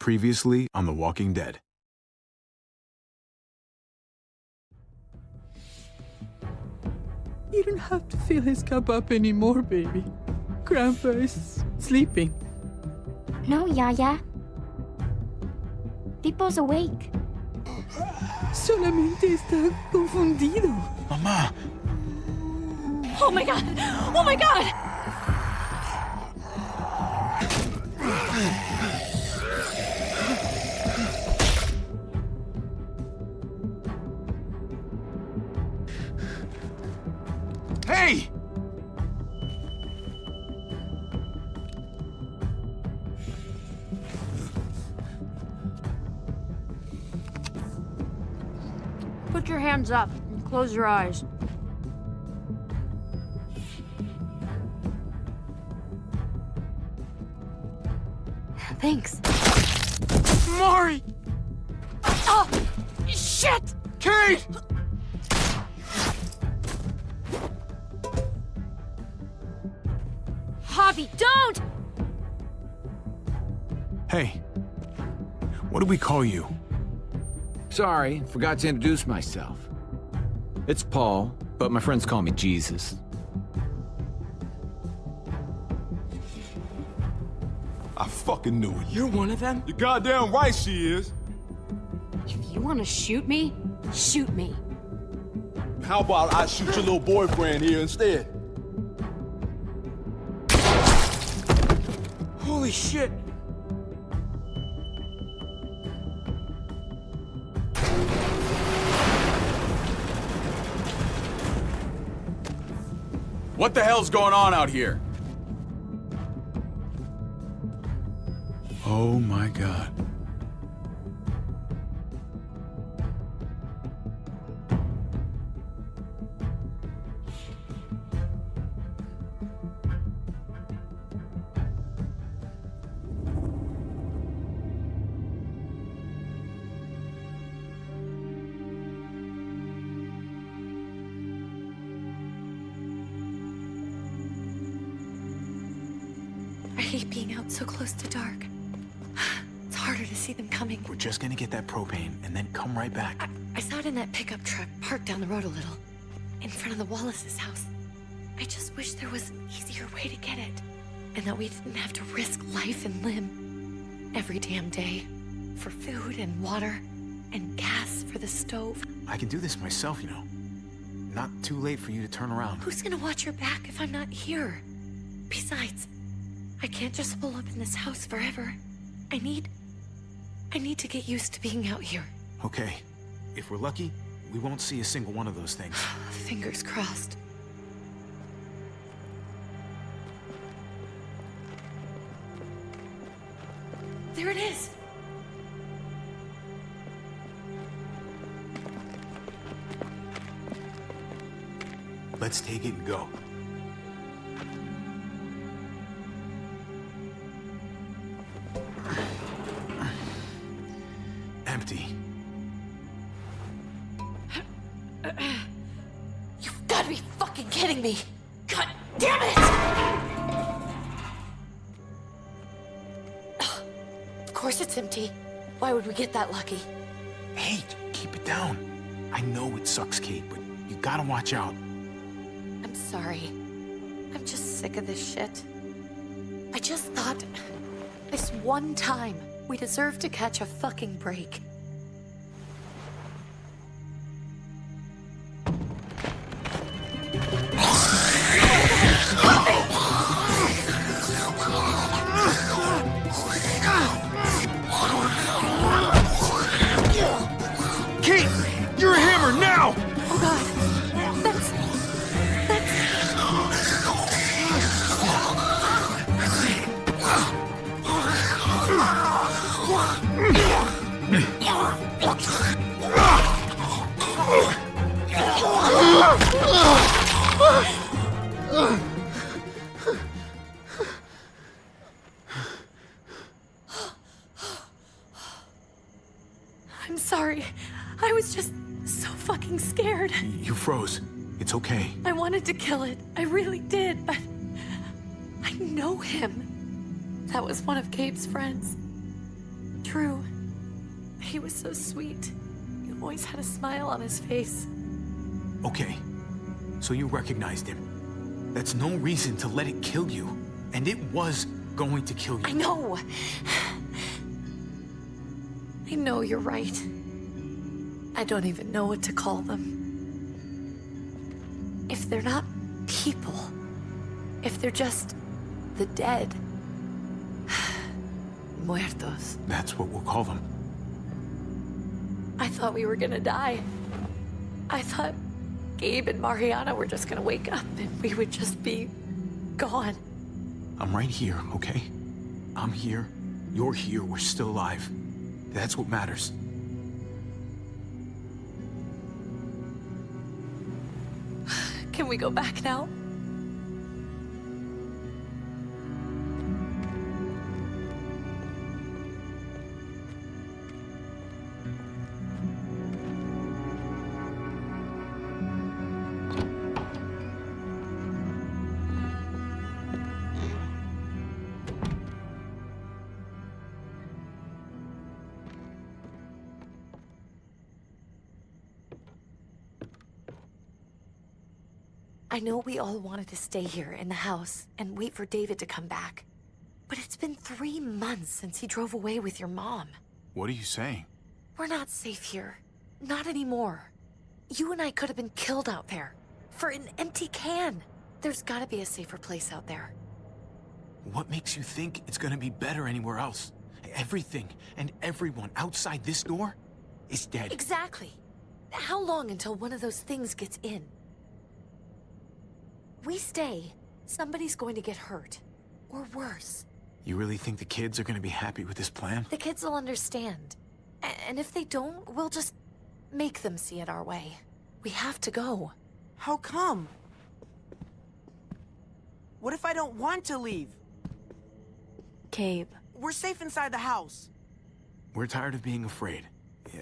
Previously on The Walking Dead. You don't have to fill his cup up anymore, baby. Grandpa is sleeping. No, Yaya. Pipo's awake. Solamente está confundido. Mamá! Oh my god! Oh my god! Hey! Put your hands up and close your eyes. Thanks. Mari! Oh! Shit! Kate! Javi, don't! Hey. What do we call you? Sorry, forgot to introduce myself. It's Paul, but my friends call me Jesus. I fucking knew it. You're one of them? You're goddamn right she is. If you want to shoot me, shoot me. How about I shoot your little boyfriend here instead? Holy shit! What the hell's going on out here? Oh my God. I hate being out so close to dark. It's harder to see them coming. We're just gonna get that propane and then come right back. I saw it in that pickup truck parked down the road a little, in front of the Wallace's house. I just wish there was an easier way to get it, and that we didn't have to risk life and limb every damn day for food and water and gas for the stove. I can do this myself, you know. Not too late for you to turn around. Who's gonna watch your back if I'm not here? Besides, I can't just pull up in this house forever. I need to get used to being out here. Okay. If we're lucky, we won't see a single one of those things. Fingers crossed. There it is! Let's take it and go. Empty. You've got to be fucking kidding me! God damn it! Of course it's empty. Why would we get that lucky? Hey, keep it down. I know it sucks, Kate, but you gotta watch out. I'm sorry. I'm just sick of this shit. I just thought, this one time, we deserve to catch a fucking break. Kate! You're a hammer now! Oh god. That's... I'm sorry. I was just so fucking scared. You froze. It's okay. I wanted to kill it. I really did, but I know him. That was one of Gabe's friends. Drew. He was so sweet. He always had a smile on his face. Okay, so you recognized him. That's no reason to let it kill you. And it was going to kill you. I know. I know you're right. I don't even know what to call them. If they're not people, if they're just the dead, muertos. That's what we'll call them. I thought we were gonna die. I thought Gabe and Mariana were just gonna wake up and we would just be gone. I'm right here, okay? I'm here. You're here. We're still alive. That's what matters. Can we go back now? I know we all wanted to stay here in the house and wait for David to come back. But it's been 3 months since he drove away with your mom. What are you saying? We're not safe here. Not anymore. You and I could have been killed out there. For an empty can. There's gotta be a safer place out there. What makes you think it's gonna be better anywhere else? Everything and everyone outside this door is dead. Exactly. How long until one of those things gets in? We stay, somebody's going to get hurt. Or worse. You really think the kids are gonna be happy with this plan? The kids will understand. And if they don't, we'll just make them see it our way. We have to go. How come? What if I don't want to leave? Gabe. We're safe inside the house. We're tired of being afraid.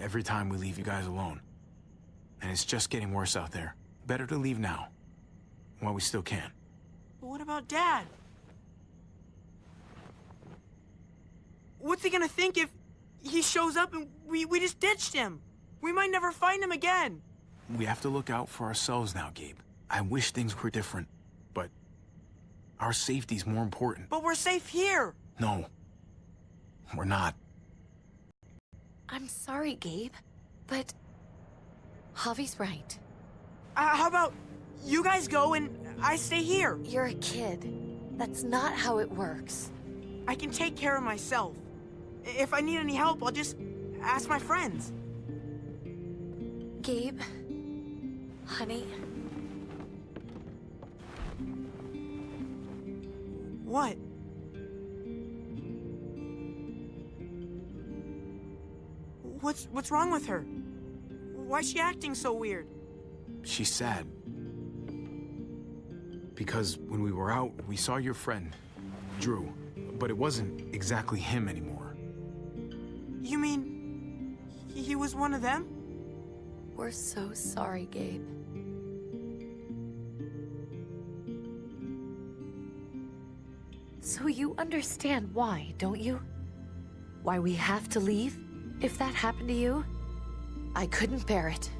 Every time we leave you guys alone. And it's just getting worse out there. Better to leave now. While we still can. But what about Dad? What's he gonna think if he shows up and we just ditched him? We might never find him again. We have to look out for ourselves now, Gabe. I wish things were different, but our safety's more important. But we're safe here. No, we're not. I'm sorry, Gabe, but Javi's right. How about you guys go and I stay here? You're a kid. That's not how it works. I can take care of myself. If I need any help, I'll just ask my friends. Gabe, honey, What? What's wrong with her? Why's she acting so weird? She's sad. Because when we were out, we saw your friend, Drew. But it wasn't exactly him anymore. You mean he was one of them? we're so sorry, Gabe. So you understand why, don't you? Why we have to leave? If that happened to you, I couldn't bear it.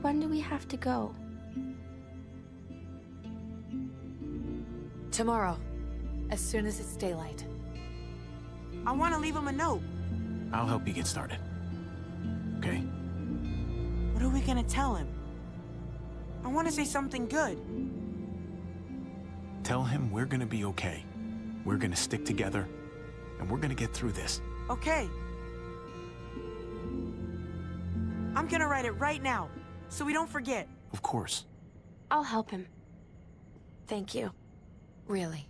When do we have to go? Tomorrow, as soon as it's daylight. I want to leave him a note. I'll help you get started. Okay? What are we gonna tell him? I want to say something good. Tell him we're gonna be okay. We're gonna stick together, and we're gonna get through this. Okay. I'm gonna write it right now, so we don't forget. Of course. I'll help him. Thank you. Really.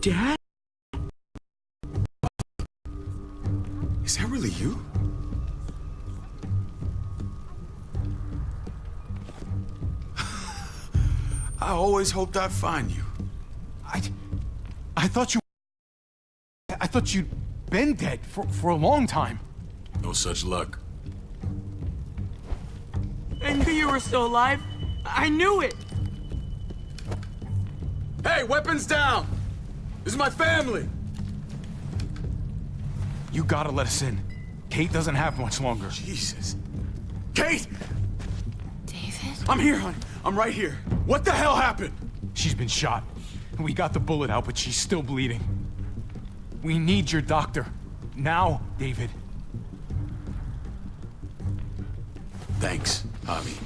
Dad? Is that really you? I always hoped I'd find you. I thought you'd been dead for a long time. No such luck. I knew you were still alive. I knew it. Hey, weapons down! This is my family! You gotta let us in. Kate doesn't have much longer. Jesus. Kate! David? I'm here, honey. I'm right here. What the hell happened? She's been shot. We got the bullet out, but she's still bleeding. We need your doctor. Now, David. Thanks, Javi,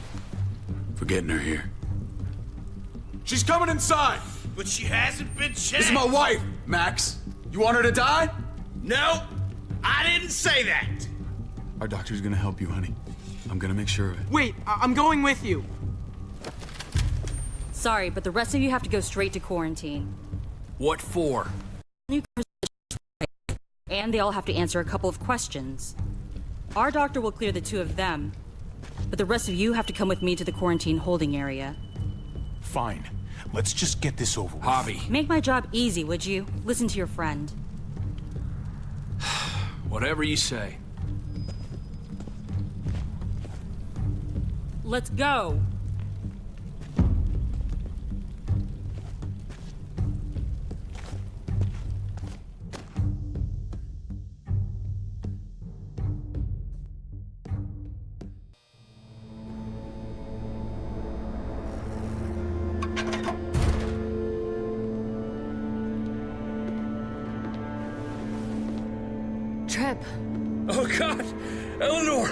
for getting her here. She's coming inside! But she hasn't been checked. This is my wife, Max. You want her to die? No, I didn't say that. Our doctor's gonna help you, honey. I'm gonna make sure of it. Wait, I'm going with you. Sorry, but the rest of you have to go straight to quarantine. What for? And they all have to answer a couple of questions. Our doctor will clear the two of them, but the rest of you have to come with me to the quarantine holding area. Fine. Let's just get this over with. Javi, Make my job easy, would you? Listen to your friend. whatever you say. Let's go! Trip. Oh God, Eleanor!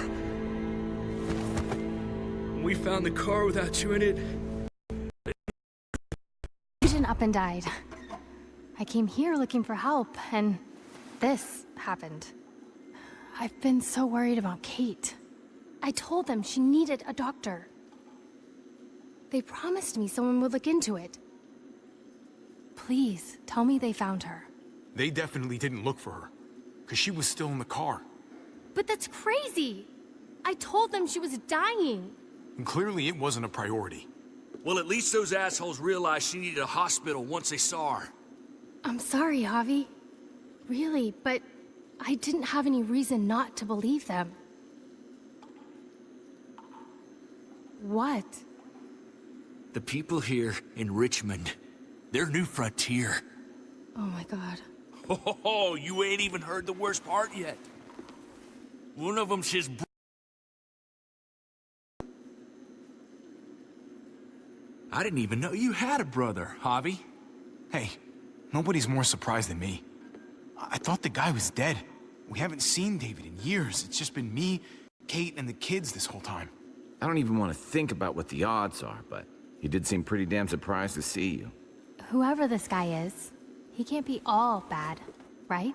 We found the car without you in it. Agent up and died. I came here looking for help, and this happened. I've been so worried about Kate. I told them she needed a doctor. They promised me someone would look into it. Please, tell me they found her. They definitely didn't look for her, because she was still in the car. But that's crazy! I told them she was dying! And clearly it wasn't a priority. Well, at least those assholes realized she needed a hospital once they saw her. I'm sorry, Javi. Really, but I didn't have any reason not to believe them. What? The people here in Richmond, their new frontier. Oh my god. Oh, you ain't even heard the worst part yet. One of them's his I didn't even know you had a brother, Javi. Hey, nobody's more surprised than me. I thought the guy was dead. We haven't seen David in years. It's just been me, Kate, and the kids this whole time. I don't even want to think about what the odds are, but he did seem pretty damn surprised to see you. Whoever this guy is, he can't be all bad, right?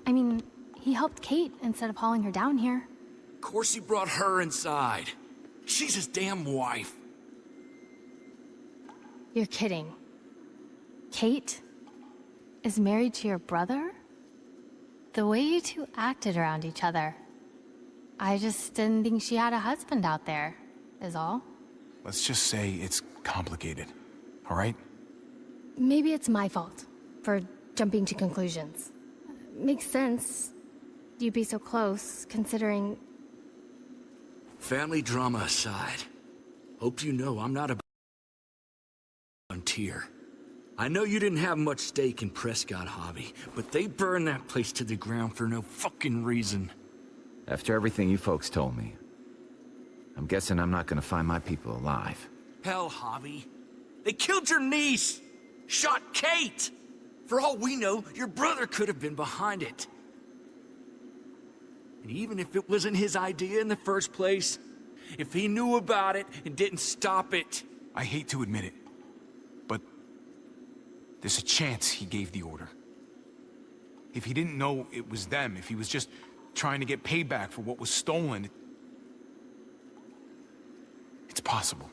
I mean, he helped Kate instead of hauling her down here. Of course he brought her inside. She's his damn wife. You're kidding. Kate is married to your brother? The way you two acted around each other. I just didn't think she had a husband out there, is all. Let's just say it's complicated, all right? Maybe it's my fault for jumping to conclusions. Makes sense. You'd be so close, considering... Family drama aside, hope you know I'm not a frontier. I know you didn't have much stake in Prescott, Javi, but they burned that place to the ground for no fucking reason. After everything you folks told me, I'm guessing I'm not gonna find my people alive. Hell, Javi. They killed your niece! Shot Kate! For all we know, your brother could have been behind it. And even if it wasn't his idea in the first place, if he knew about it and didn't stop it... I hate to admit it, but there's a chance he gave the order. If he didn't know it was them, if he was just trying to get payback for what was stolen, it's possible.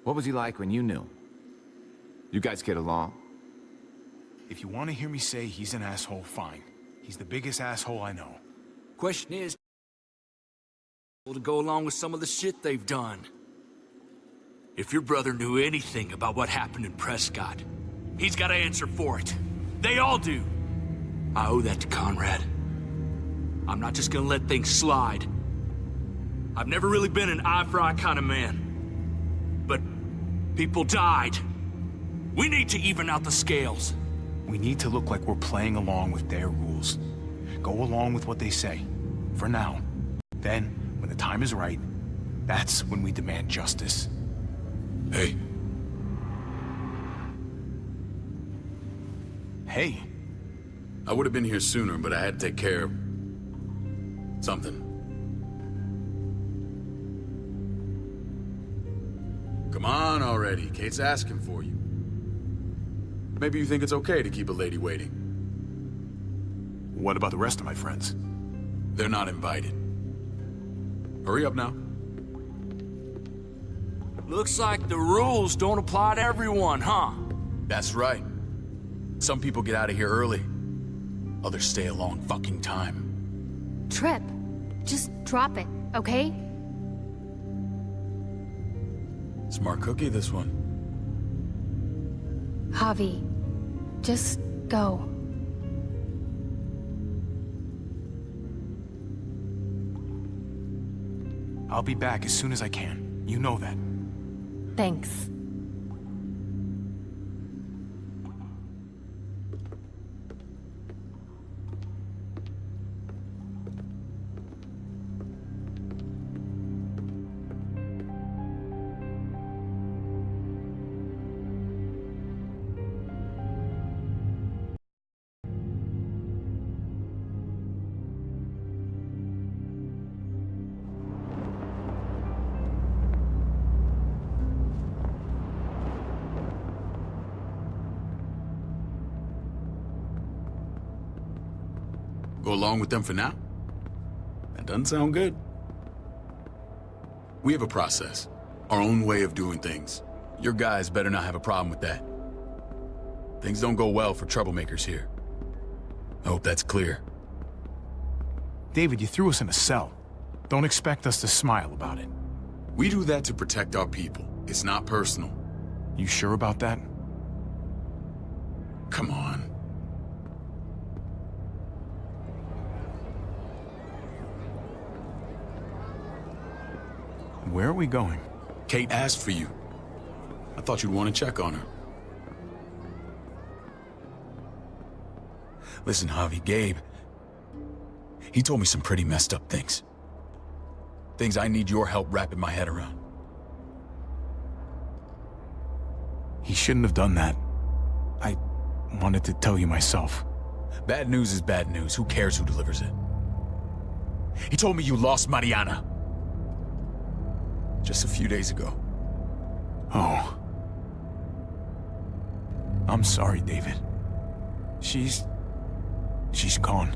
What was he like when you knew? You guys get along? If you want to hear me say he's an asshole, fine. He's the biggest asshole I know. Question is, to go along with some of the shit they've done. If your brother knew anything about what happened in Prescott, he's got to answer for it. They all do. I owe that to Conrad. I'm not just gonna let things slide. I've never really been an eye-for-eye kind of man. But people died. We need to even out the scales. We need to look like we're playing along with their rules. Go along with what they say. For now. Then, when the time is right, that's when we demand justice. Hey. Hey. I would have been here sooner, but I had to take care of something. Come on already. Kate's asking for you. Maybe you think it's okay to keep a lady waiting. What about the rest of my friends? They're not invited. Hurry up now. Looks like the rules don't apply to everyone, huh? That's right. Some people get out of here early. Others stay a long fucking time. Trip, just drop it, okay? Smart cookie, this one. Javi, just go. I'll be back as soon as I can. You know that. Thanks. Go along with them for now? That doesn't sound good. We have a process, our own way of doing things. Your guys better not have a problem with that. Things don't go well for troublemakers here. I hope that's clear. David, you threw us in a cell. Don't expect us to smile about it. We do that to protect our people. It's not personal. You sure about that? Come on. Where are we going? Kate asked for you. I thought you'd want to check on her. Listen, Javi, Gabe, he told me some pretty messed up things. Things I need your help wrapping my head around. He shouldn't have done that. I wanted to tell you myself. Bad news is bad news. Who cares who delivers it? He told me you lost Mariana. Just a few days ago. Oh. I'm sorry, David. She's gone.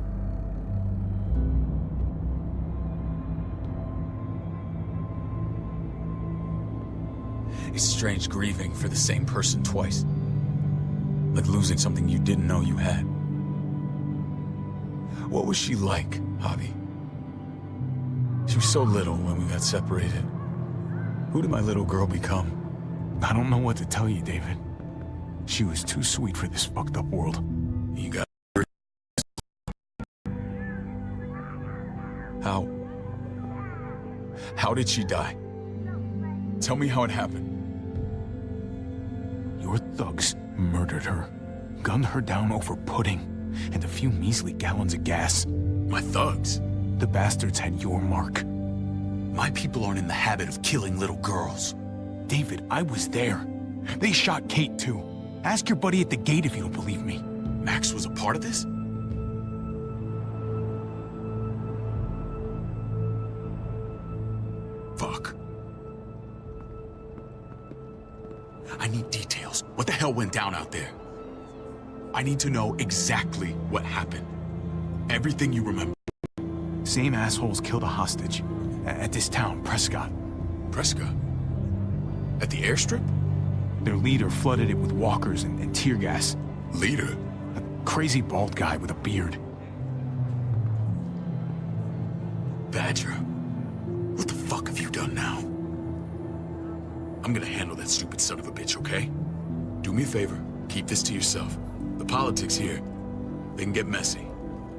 It's strange grieving for the same person twice. Like losing something you didn't know you had. What was she like, Javi? She was so little when we got separated. Who did my little girl become? I don't know what to tell you, David. She was too sweet for this fucked up world. You got... How did she die? Tell me how it happened. Your thugs murdered her, gunned her down over pudding, and a few measly gallons of gas. My thugs? The bastards had your mark. My people aren't in the habit of killing little girls. David, I was there. They shot Kate too. Ask your buddy at the gate if you don't believe me. Max was a part of this? Fuck. I need details. What the hell went down out there? I need to know exactly what happened. Everything you remember. Same assholes killed a hostage. At this town, Prescott. Prescott? At the airstrip? Their leader flooded it with walkers and tear gas. Leader? A crazy bald guy with a beard. Badger, what the fuck have you done now? I'm gonna handle that stupid son of a bitch, okay? Do me a favor, keep this to yourself. The politics here, they can get messy.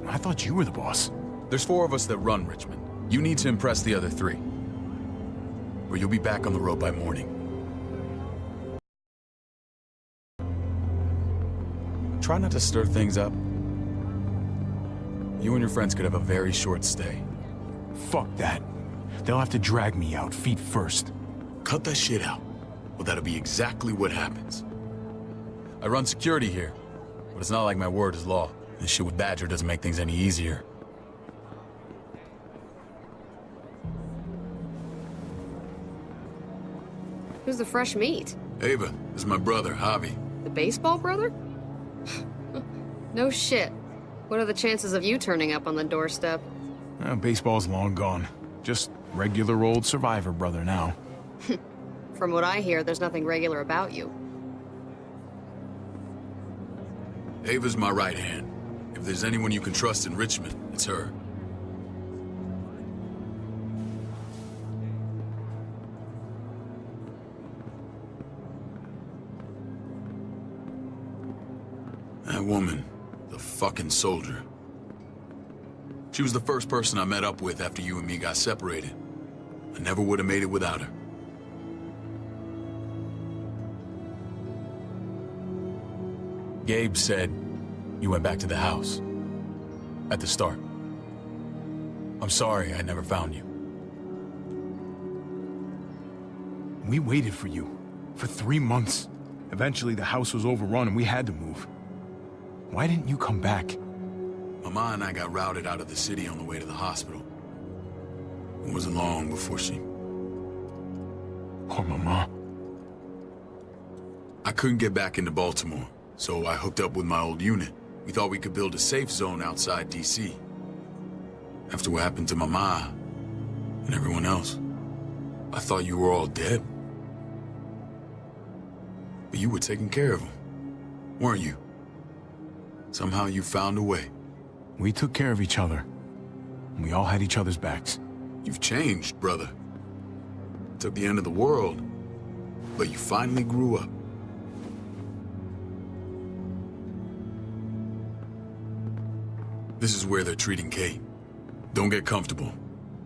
I thought you were the boss. There's 4 of us that run Richmond. You need to impress the other 3. Or you'll be back on the road by morning. Try not to stir things up. You and your friends could have a very short stay. Fuck that. They'll have to drag me out, feet first. Cut that shit out. Well, that'll be exactly what happens. I run security here, but it's not like my word is law. This shit with Badger doesn't make things any easier. Who's the fresh meat? Ava, this is my brother, Javi. The baseball brother? No shit. What are the chances of you turning up on the doorstep? Baseball's long gone. Just regular old survivor brother now. From what I hear, there's nothing regular about you. Ava's my right hand. If there's anyone you can trust in Richmond, it's her. That woman, the fucking soldier. She was the first person I met up with after you and me got separated. I never would have made it without her. Gabe said you went back to the house. At the start. I'm sorry I never found you. We waited for you. For 3 months. Eventually the house was overrun and we had to move. Why didn't you come back? Mama and I got routed out of the city on the way to the hospital. It wasn't long before she... Poor Mama. I couldn't get back into Baltimore, so I hooked up with my old unit. We thought we could build a safe zone outside D.C. After what happened to Mama and everyone else, I thought you were all dead. But you were taking care of them, weren't you? Somehow you found a way. We took care of each other. We all had each other's backs. You've changed, brother. It took the end of the world, but you finally grew up. This is where they're treating Kate. Don't get comfortable.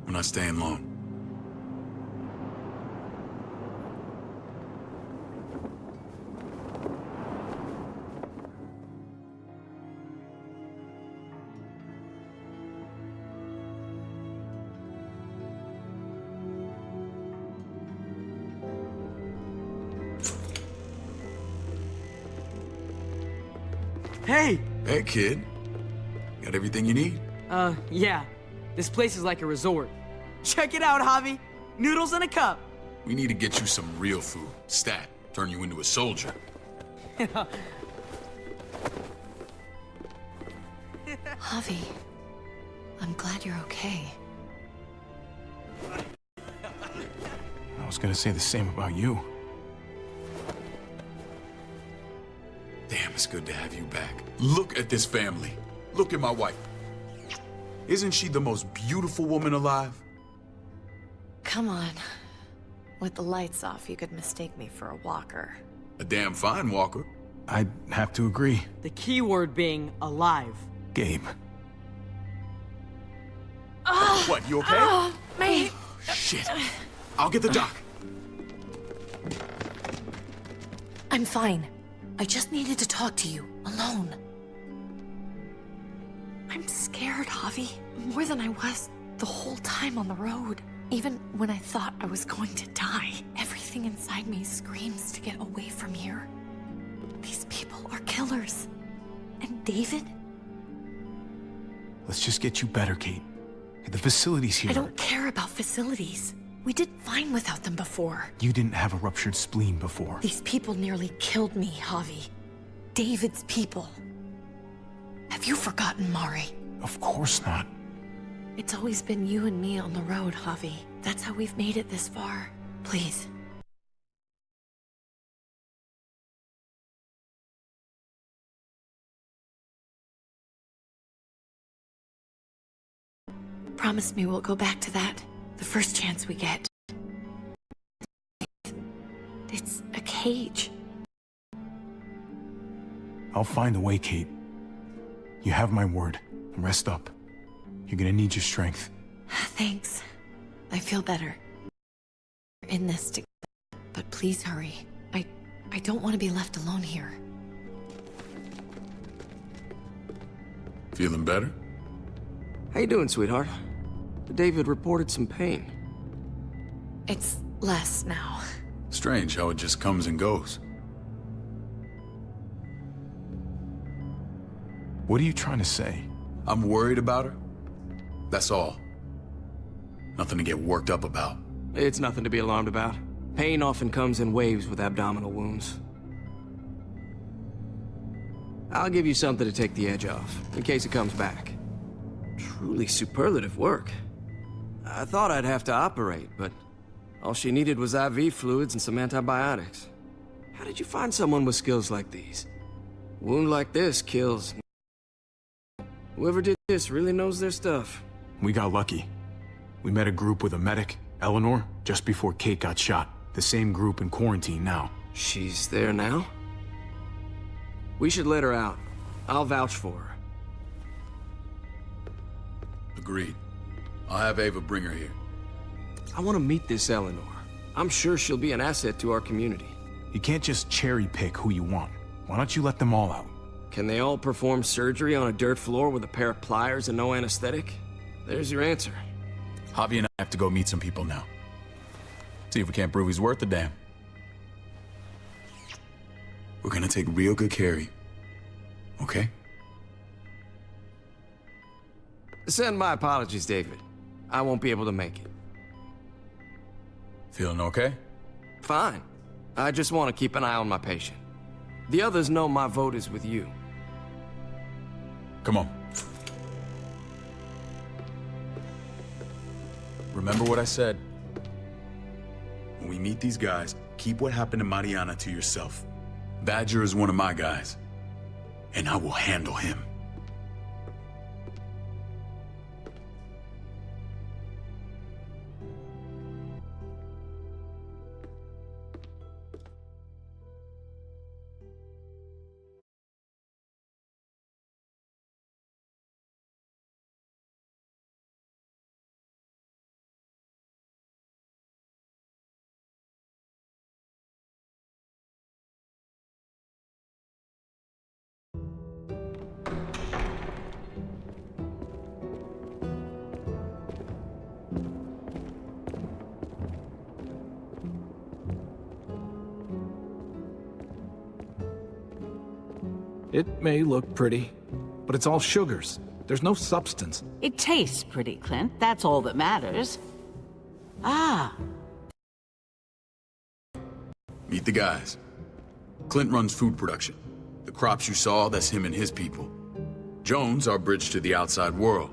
We're not staying long. Hey! Hey, kid. Got everything you need? Yeah. This place is like a resort. Check it out, Javi. Noodles in a cup. We need to get you some real food. Stat. Turn you into a soldier. Javi, I'm glad you're okay. I was gonna say the same about you. Damn, it's good to have you back. Look at this family. Look at my wife. Isn't she the most beautiful woman alive? Come on. With the lights off, you could mistake me for a walker. A damn fine walker. I'd have to agree. The key word being alive. Gabe. What, you okay? Mate! Shit. I'll get the doc. I'm fine. I just needed to talk to you, alone. I'm scared, Javi. More than I was the whole time on the road. Even when I thought I was going to die, everything inside me screams to get away from here. These people are killers. And David? Let's just get you better, Kate. The facility's here. I don't care about facilities. We did fine without them before. You didn't have a ruptured spleen before. These people nearly killed me, Javi. David's people. Have you forgotten, Mari? Of course not. It's always been you and me on the road, Javi. That's how we've made it this far. Please, Promise me we'll go back to that the first chance we get. It's a cage. I'll find a way, Kate. You have my word. Rest up. You're gonna need your strength. Thanks. I feel better. We're in this together. But please hurry. I don't want to be left alone here. Feeling better? How you doing, sweetheart? David reported some pain. It's less now. Strange how it just comes and goes. What are you trying to say? I'm worried about her. That's all. Nothing to get worked up about. It's nothing to be alarmed about. Pain often comes in waves with abdominal wounds. I'll give you something to take the edge off, in case it comes back. Truly superlative work. I thought I'd have to operate, but all she needed was IV fluids and some antibiotics. How did you find someone with skills like these? A wound like this kills. Whoever did this really knows their stuff. We got lucky. We met a group with a medic, Eleanor, just before Kate got shot. The same group in quarantine now. She's there now? We should let her out. I'll vouch for her. Agreed. I'll have Ava bring her here. I want to meet this Eleanor. I'm sure she'll be an asset to our community. You can't just cherry pick who you want. Why don't you let them all out? Can they all perform surgery on a dirt floor with a pair of pliers and no anesthetic? There's your answer. Javi and I have to go meet some people now. See if we can't prove he's worth a damn. We're gonna take real good care of you. Okay? Send my apologies, David. I won't be able to make it. Feeling okay? Fine. I just want to keep an eye on my patient. The others know my vote is with you. Come on. Remember what I said. When we meet these guys, keep what happened to Mariana to yourself. Badger is one of my guys, and I will handle him. It may look pretty, but it's all sugars. There's no substance. It tastes pretty, Clint. That's all that matters. Ah. Meet the guys. Clint runs food production. The crops you saw, that's him and his people. Jones, our bridge to the outside world.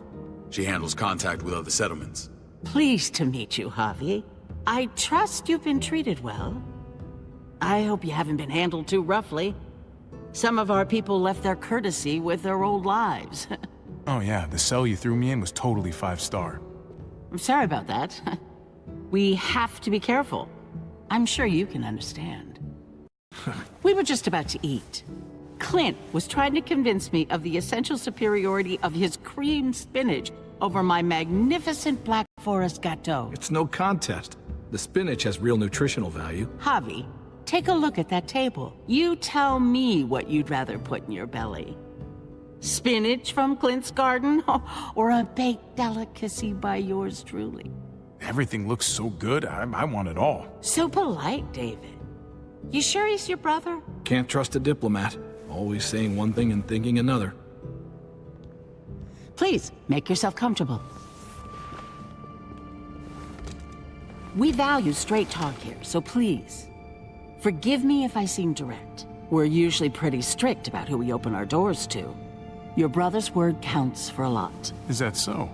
She handles contact with other settlements. Pleased to meet you, Javi. I trust you've been treated well. I hope you haven't been handled too roughly. Some of our people left their courtesy with their old lives. Oh yeah, the cell you threw me in was totally 5-star. I'm sorry about that. We have to be careful. I'm sure you can understand. We were just about to eat. Clint was trying to convince me of the essential superiority of his cream spinach over my magnificent Black Forest gâteau. It's no contest. The spinach has real nutritional value. Javi, take a look at that table. You tell me what you'd rather put in your belly. Spinach from Clint's garden, or a baked delicacy by yours truly? Everything looks so good, I want it all. So polite, David. You sure he's your brother? Can't trust a diplomat. Always saying one thing and thinking another. Please, make yourself comfortable. We value straight talk here, so please, forgive me if I seem direct. We're usually pretty strict about who we open our doors to. Your brother's word counts for a lot. Is that so?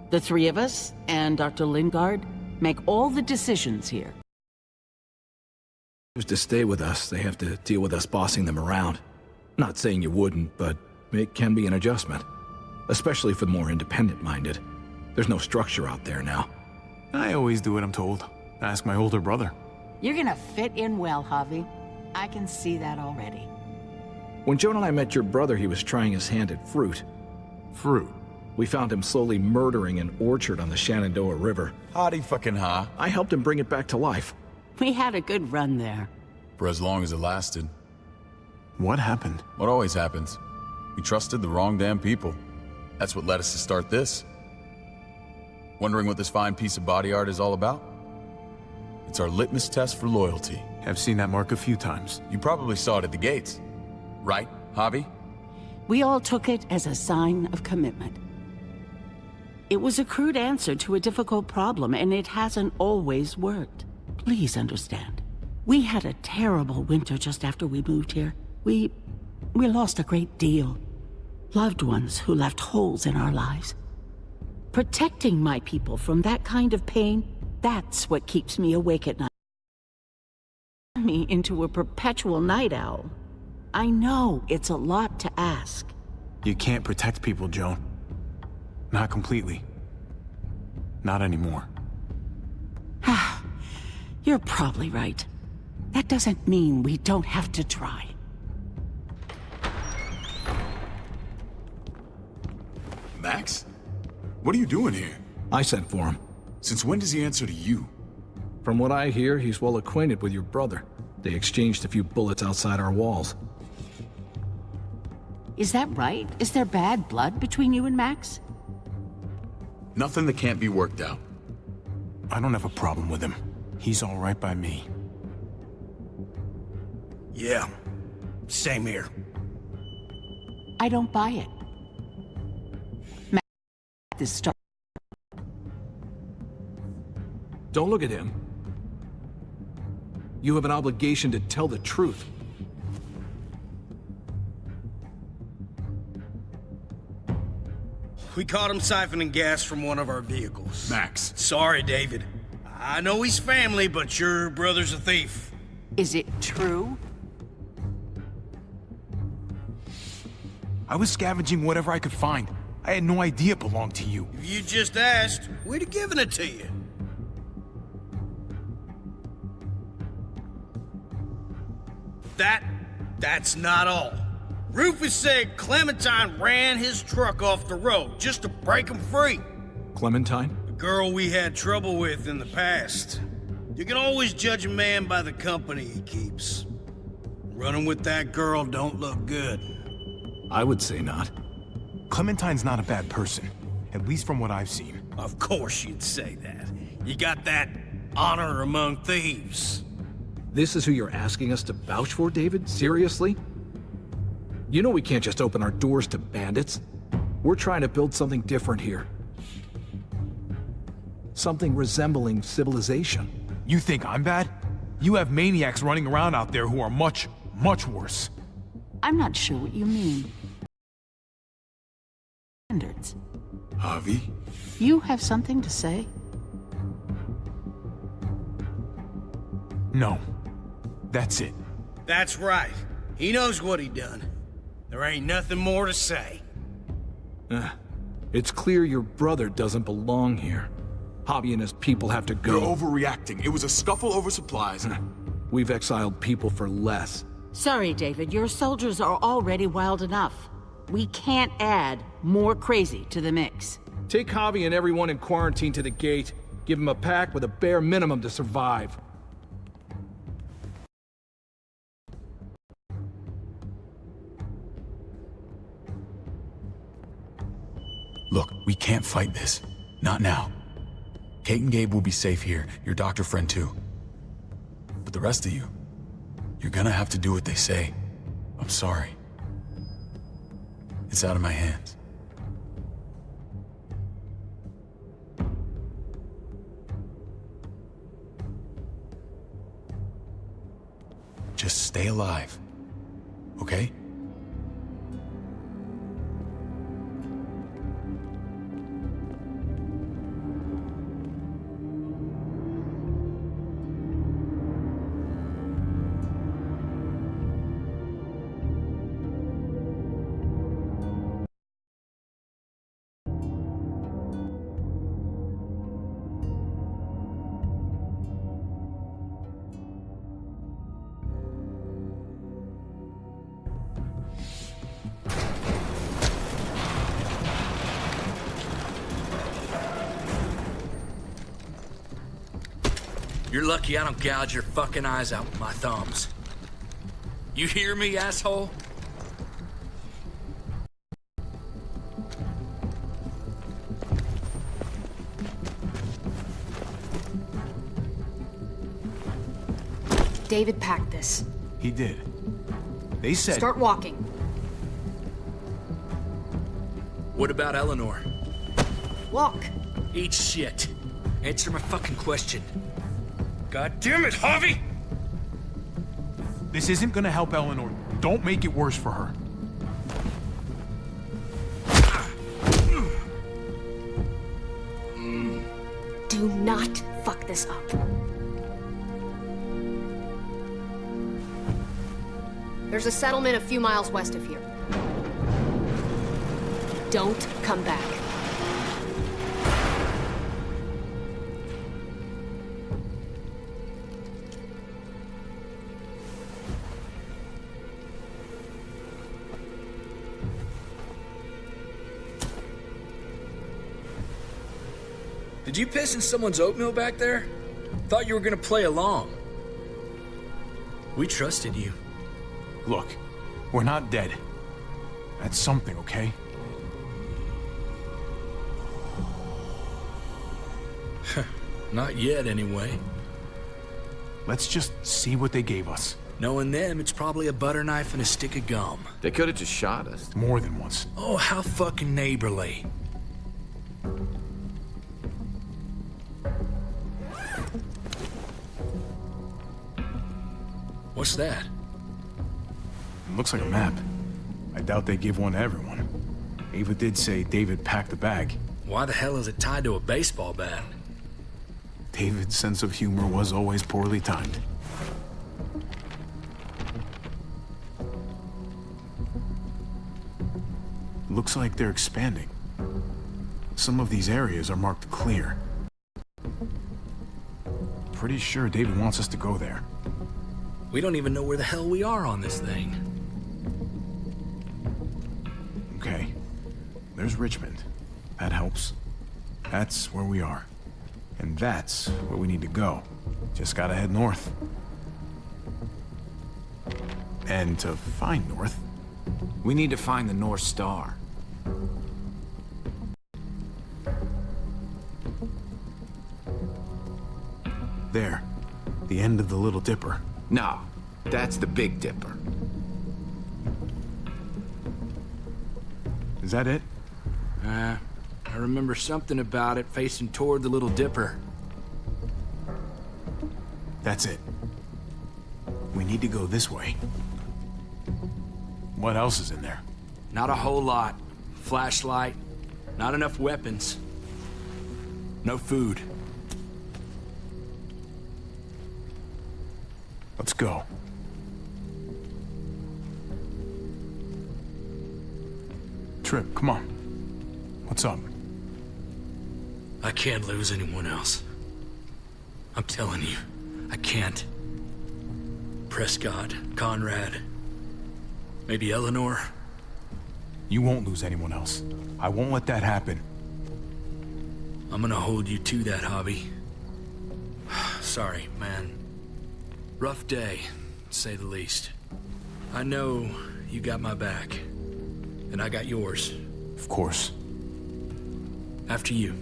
The three of us, and Dr. Lingard, make all the decisions here. To stay with us, they have to deal with us bossing them around. Not saying you wouldn't, but it can be an adjustment. Especially for the more independent-minded. There's no structure out there now. I always do what I'm told. Ask my older brother. You're gonna fit in well, Javi. I can see that already. When Joan and I met your brother, he was trying his hand at fruit. Fruit? We found him slowly murdering an orchard on the Shenandoah River. Howdy fucking ha. I helped him bring it back to life. We had a good run there. For as long as it lasted. What happened? What always happens. We trusted the wrong damn people. That's what led us to start this. Wondering what this fine piece of body art is all about? It's our litmus test for loyalty. I've seen that mark a few times. You probably saw it at the gates. Right, Javi? We all took it as a sign of commitment. It was a crude answer to a difficult problem, and it hasn't always worked. Please understand. We had a terrible winter just after we moved here. We lost a great deal. Loved ones who left holes in our lives. Protecting my people from that kind of pain, that's what keeps me awake at night. Me into a perpetual night owl. I know it's a lot to ask. You can't protect people, Joan. Not completely. Not anymore. You're probably right. That doesn't mean we don't have to try. Max? What are you doing here? I sent for him. Since when does he answer to you? From what I hear, he's well acquainted with your brother. They exchanged a few bullets outside our walls. Is that right? Is there bad blood between you and Max? Nothing that can't be worked out. I don't have a problem with him. He's all right by me. Yeah, same here. I don't buy it. Max, this start. Don't look at him. You have an obligation to tell the truth. We caught him siphoning gas from one of our vehicles. Max. Sorry, David. I know he's family, but your brother's a thief. Is it true? I was scavenging whatever I could find. I had no idea it belonged to you. If you just asked, we'd have given it to you. That's not all. Rufus said Clementine ran his truck off the road just to break him free. Clementine? The girl we had trouble with in the past. You can always judge a man by the company he keeps. Running with that girl don't look good. I would say not. Clementine's not a bad person, at least from what I've seen. Of course you'd say that. You got that honor among thieves. This is who you're asking us to vouch for, David? Seriously? You know we can't just open our doors to bandits. We're trying to build something different here. Something resembling civilization. You think I'm bad? You have maniacs running around out there who are much, much worse. I'm not sure what you mean. Standards. Javi? You have something to say? No. That's it. That's right. He knows what he done. There ain't nothing more to say. It's clear your brother doesn't belong here. Javi and his people have to go. You're overreacting. It was a scuffle over supplies. We've exiled people for less. Sorry, David. Your soldiers are already wild enough. We can't add more crazy to the mix. Take Javi and everyone in quarantine to the gate. Give them a pack with a bare minimum to survive. Look, we can't fight this. Not now. Kate and Gabe will be safe here, your doctor friend too. But the rest of you, you're gonna have to do what they say. I'm sorry. It's out of my hands. Just stay alive, okay? You're lucky I don't gouge your fucking eyes out with my thumbs. You hear me, asshole? David packed this. He did. They said... Start walking. What about Eleanor? Walk. Eat shit. Answer my fucking question. God damn it, Harvey! This isn't gonna help Eleanor. Don't make it worse for her. Do not fuck this up. There's a settlement a few miles west of here. Don't come back. Did you piss in someone's oatmeal back there? Thought you were gonna play along. We trusted you. Look, we're not dead. That's something, okay? Not yet, anyway. Let's just see what they gave us. Knowing them, it's probably a butter knife and a stick of gum. They could have just shot us. More than once. Oh, how fucking neighborly. What's that? It looks like a map. I doubt they give one to everyone. Ava did say David packed the bag. Why the hell is it tied to a baseball bat? David's sense of humor was always poorly timed. Looks like they're expanding. Some of these areas are marked clear. Pretty sure David wants us to go there. We don't even know where the hell we are on this thing. Okay. There's Richmond. That helps. That's where we are. And that's where we need to go. Just gotta head north. And to find north... We need to find the North Star. There. The end of the Little Dipper. No, that's the Big Dipper. Is that it? I remember something about it facing toward the Little Dipper. That's it. We need to go this way. What else is in there? Not a whole lot. Flashlight, not enough weapons. No food. Let's go. Trip, come on. What's up? I can't lose anyone else. I'm telling you, I can't. Prescott, Conrad, maybe Eleanor. You won't lose anyone else. I won't let that happen. I'm gonna hold you to that, Hobby. Sorry, man. Rough day, to say the least. I know you got my back, and I got yours. Of course. After you.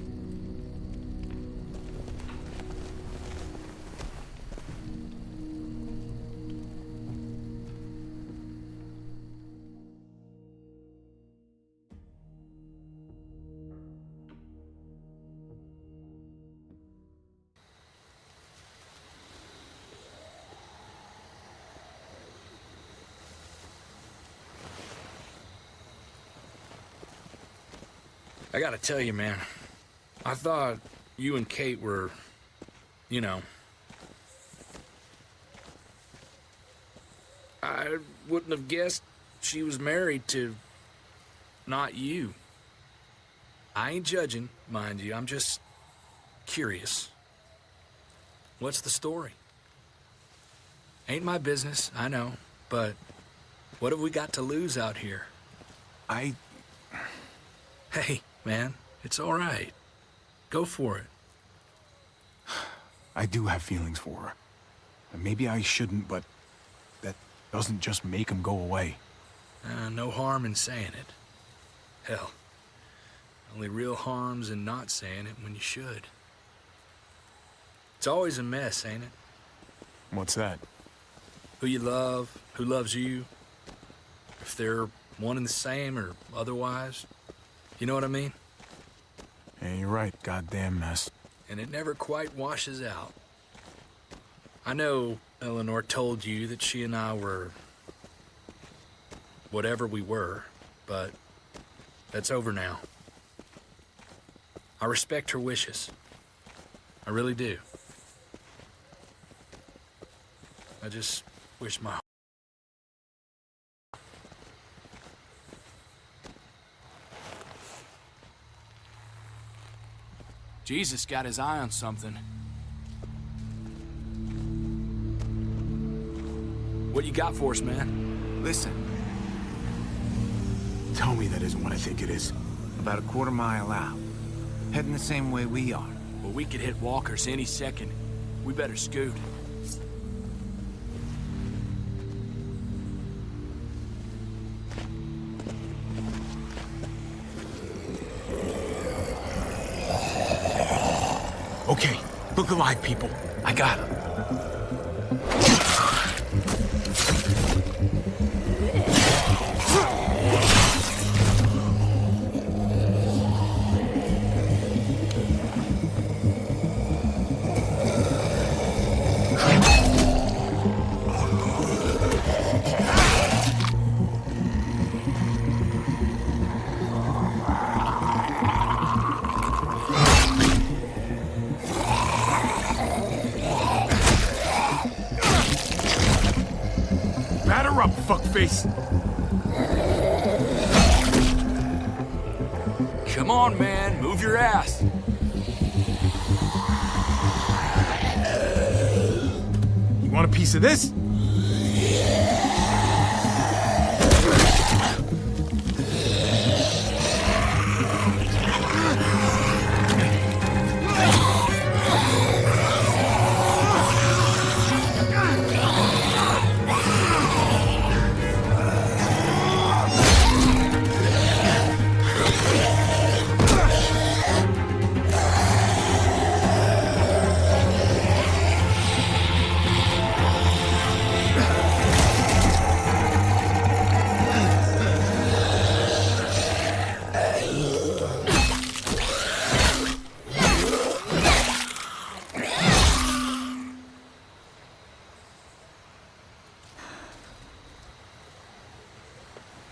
I gotta tell you, man. I thought you and Kate were, you know... I wouldn't have guessed she was married to... not you. I ain't judging, mind you. I'm just... curious. What's the story? Ain't my business, I know, but... what have we got to lose out here? Hey, man, it's all right. Go for it. I do have feelings for her. And maybe I shouldn't, but that doesn't just make them go away. No harm in saying it. Hell, only real harm's in not saying it when you should. It's always a mess, ain't it? What's that? Who you love, who loves you, if they're one and the same or otherwise. You know what I mean? Yeah, you're right. Goddamn mess. And it never quite washes out. I know Eleanor told you that she and I were whatever we were, but that's over now. I respect her wishes. I really do. I just wish my... Jesus got his eye on something. What you got for us, man? Listen. Tell me that isn't what I think it is. About a quarter mile out. Heading the same way we are. Well, we could hit walkers any second. We better scoot. Okay, look alive, people. I got him. Batter up, fuckface! Come on, man. Move your ass. You want a piece of this?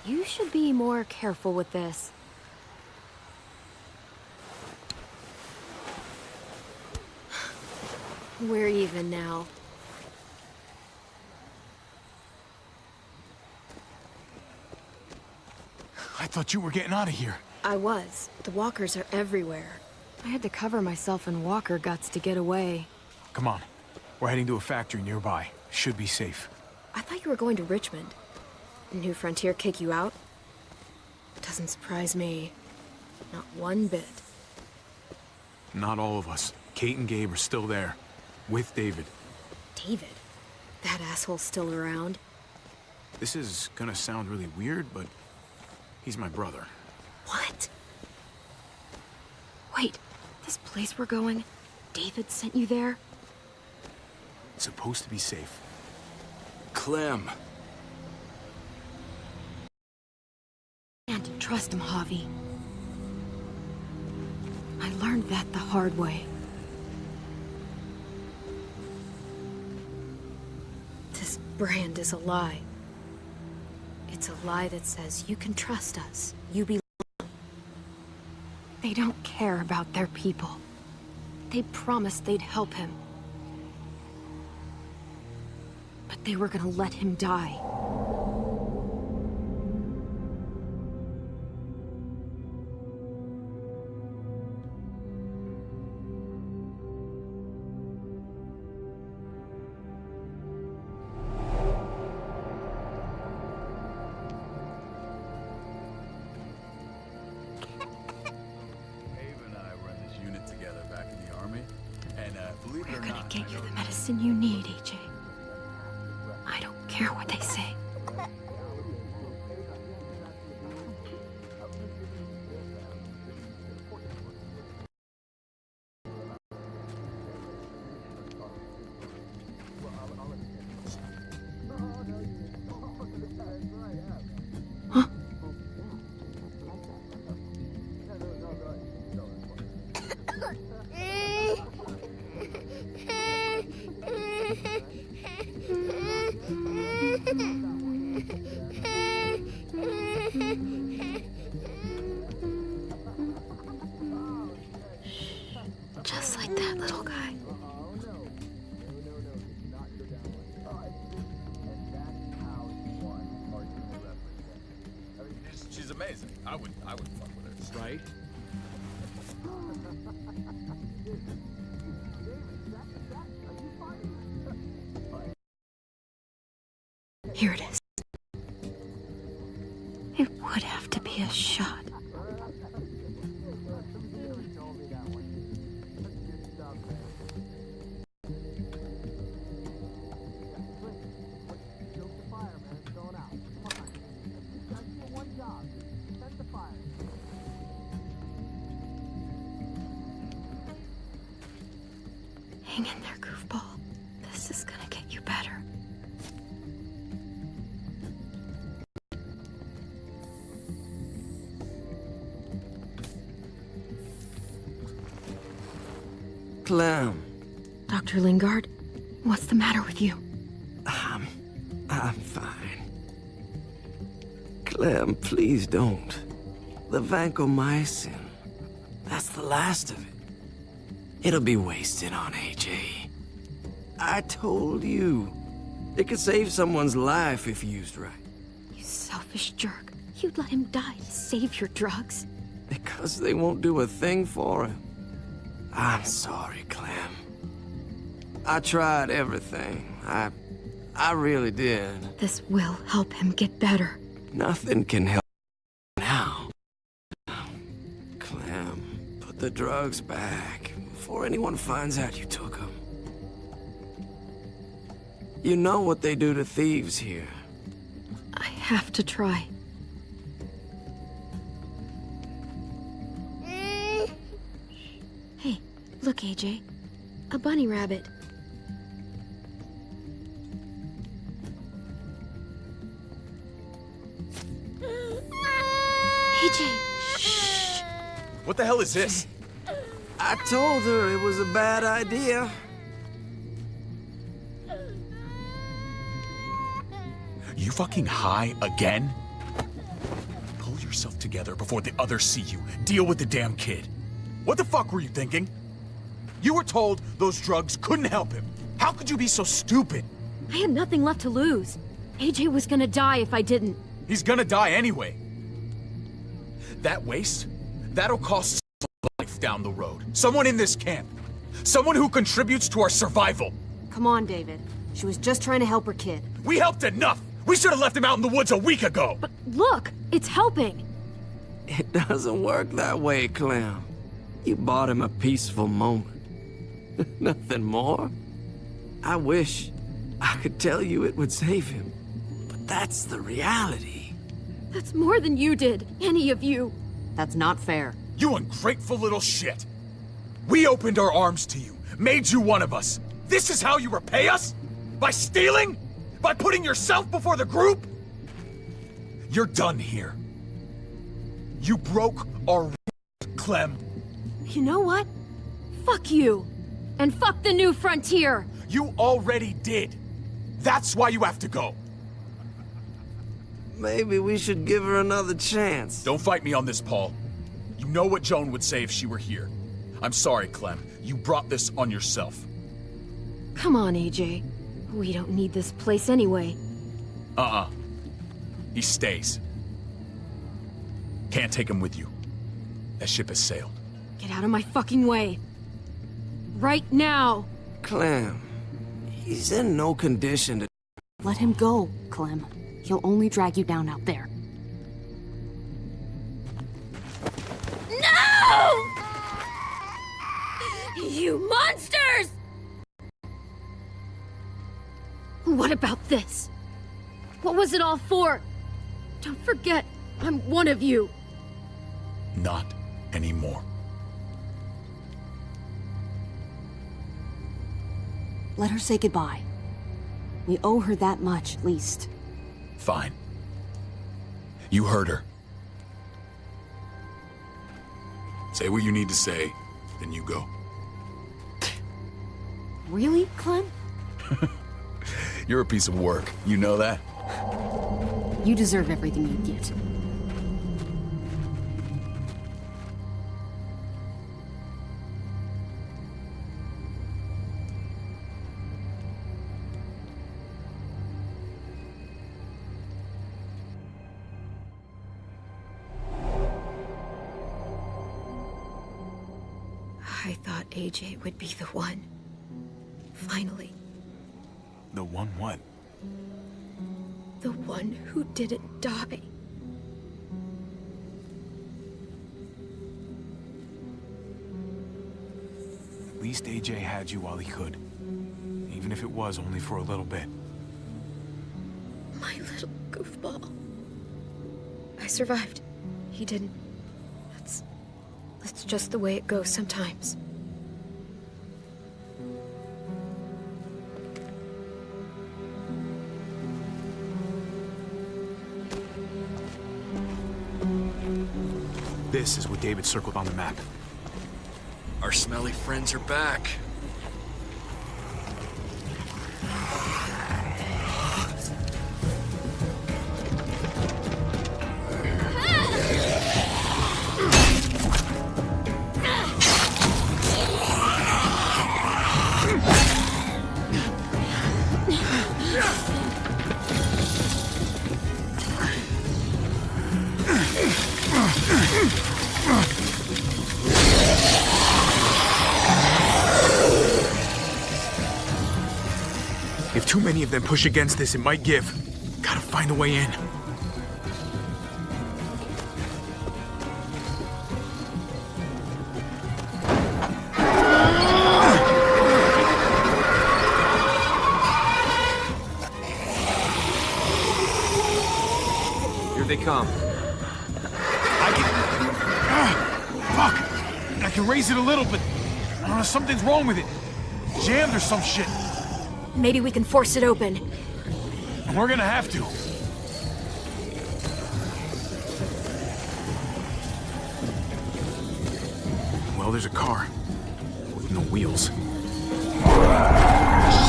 You should be more careful with this. We're even now. I thought you were getting out of here. I was. The walkers are everywhere. I had to cover myself in walker guts to get away. Come on. We're heading to a factory nearby. Should be safe. I thought you were going to Richmond. New Frontier kick you out? Doesn't surprise me. Not one bit. Not all of us. Kate and Gabe are still there. With David. David? That asshole's still around? This is gonna sound really weird, but he's my brother. What? Wait, this place we're going, David sent you there? It's supposed to be safe. Clem. Can't trust him, Javi. I learned that the hard way. This brand is a lie. It's a lie that says you can trust us. You belong. They don't care about their people. They promised they'd help him. But they were gonna let him die. Believe it or not, get you the medicine you need, AJ. I don't care what they say. Just like that little guy. She's amazing. I would fuck with her. Right? Here it is. It would have to be a shot. Hang in there, goofball. This is gonna get you better. Clem. Dr. Lingard, what's the matter with you? I'm fine. Clem, please don't. The vancomycin. That's the last of it. It'll be wasted on AJ. I told you. It could save someone's life if used right. You selfish jerk. You'd let him die to save your drugs. Because they won't do a thing for him. I'm sorry, Clem. I tried everything. I really did. This will help him get better. Nothing can help now. Clem, put the drugs back before anyone finds out you took them. You know what they do to thieves here. I have to try. Hey, look, AJ. A bunny rabbit. AJ! Shh! What the hell is this? I told her it was a bad idea. You fucking high again? Pull yourself together before the others see you. Deal with the damn kid. What the fuck were you thinking? You were told those drugs couldn't help him. How could you be so stupid? I had nothing left to lose. AJ was gonna die if I didn't. He's gonna die anyway. That waste, that'll cost life down the road. Someone in this camp. Someone who contributes to our survival. Come on, David. She was just trying to help her kid. We helped enough! We should have left him out in the woods a week ago! But look, it's helping. It doesn't work that way, Clem. You bought him a peaceful moment. Nothing more. I wish I could tell you it would save him. But that's the reality. That's more than you did, any of you. That's not fair. You ungrateful little shit! We opened our arms to you, made you one of us. This is how you repay us? By stealing? By putting yourself before the group? You're done here. You broke our rules, Clem. You know what? Fuck you. And fuck the new frontier. You already did. That's why you have to go. Maybe we should give her another chance. Don't fight me on this, Paul. You know what Joan would say if she were here. I'm sorry, Clem. You brought this on yourself. Come on, AJ. We don't need this place anyway. He stays. Can't take him with you. That ship has sailed. Get out of my fucking way. Right now. Clem, he's in no condition to... Let him go, Clem. He'll only drag you down out there. No! You monsters! what about this? What was it all for? Don't forget, I'm one of you. Not anymore. Let her say goodbye. We owe her that much, at least. Fine. You heard her. Say what you need to say, then you go. Really, Clem? You're a piece of work. You know that? You deserve everything you get. I thought AJ would be the one. Finally. The one what? The one who didn't die. At least AJ had you while he could. Even if it was only for a little bit. My little goofball. I survived. He didn't. That's just the way it goes sometimes. This is what David circled on the map. Our smelly friends are back. If too many of them push against this, it might give. Gotta find a way in. Here they come. Fuck! I can raise it a little, but I don't know, something's wrong with it. Jammed or some shit. Maybe we can force it open. And we're gonna have to. Well, there's a car. With no wheels.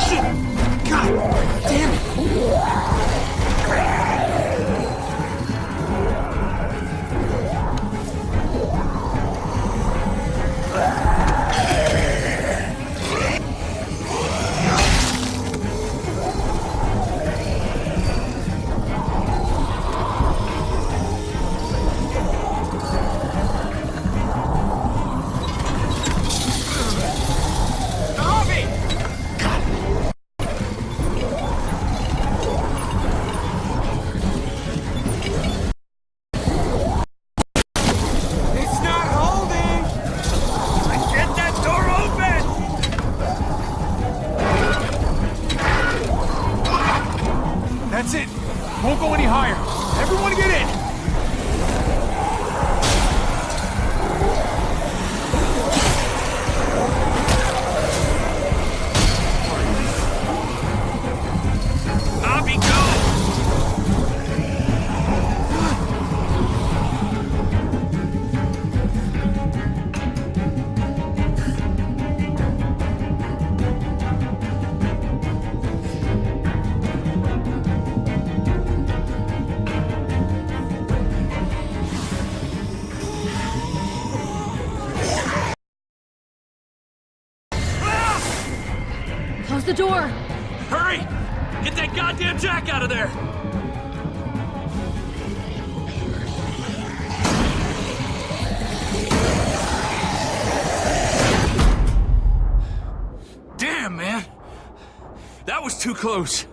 Shit! God damn it! That's it. Won't go any higher. Everyone get in. Nobby, go! Close the door! Hurry! Get that goddamn Jack out of there! Damn, man! That was too close.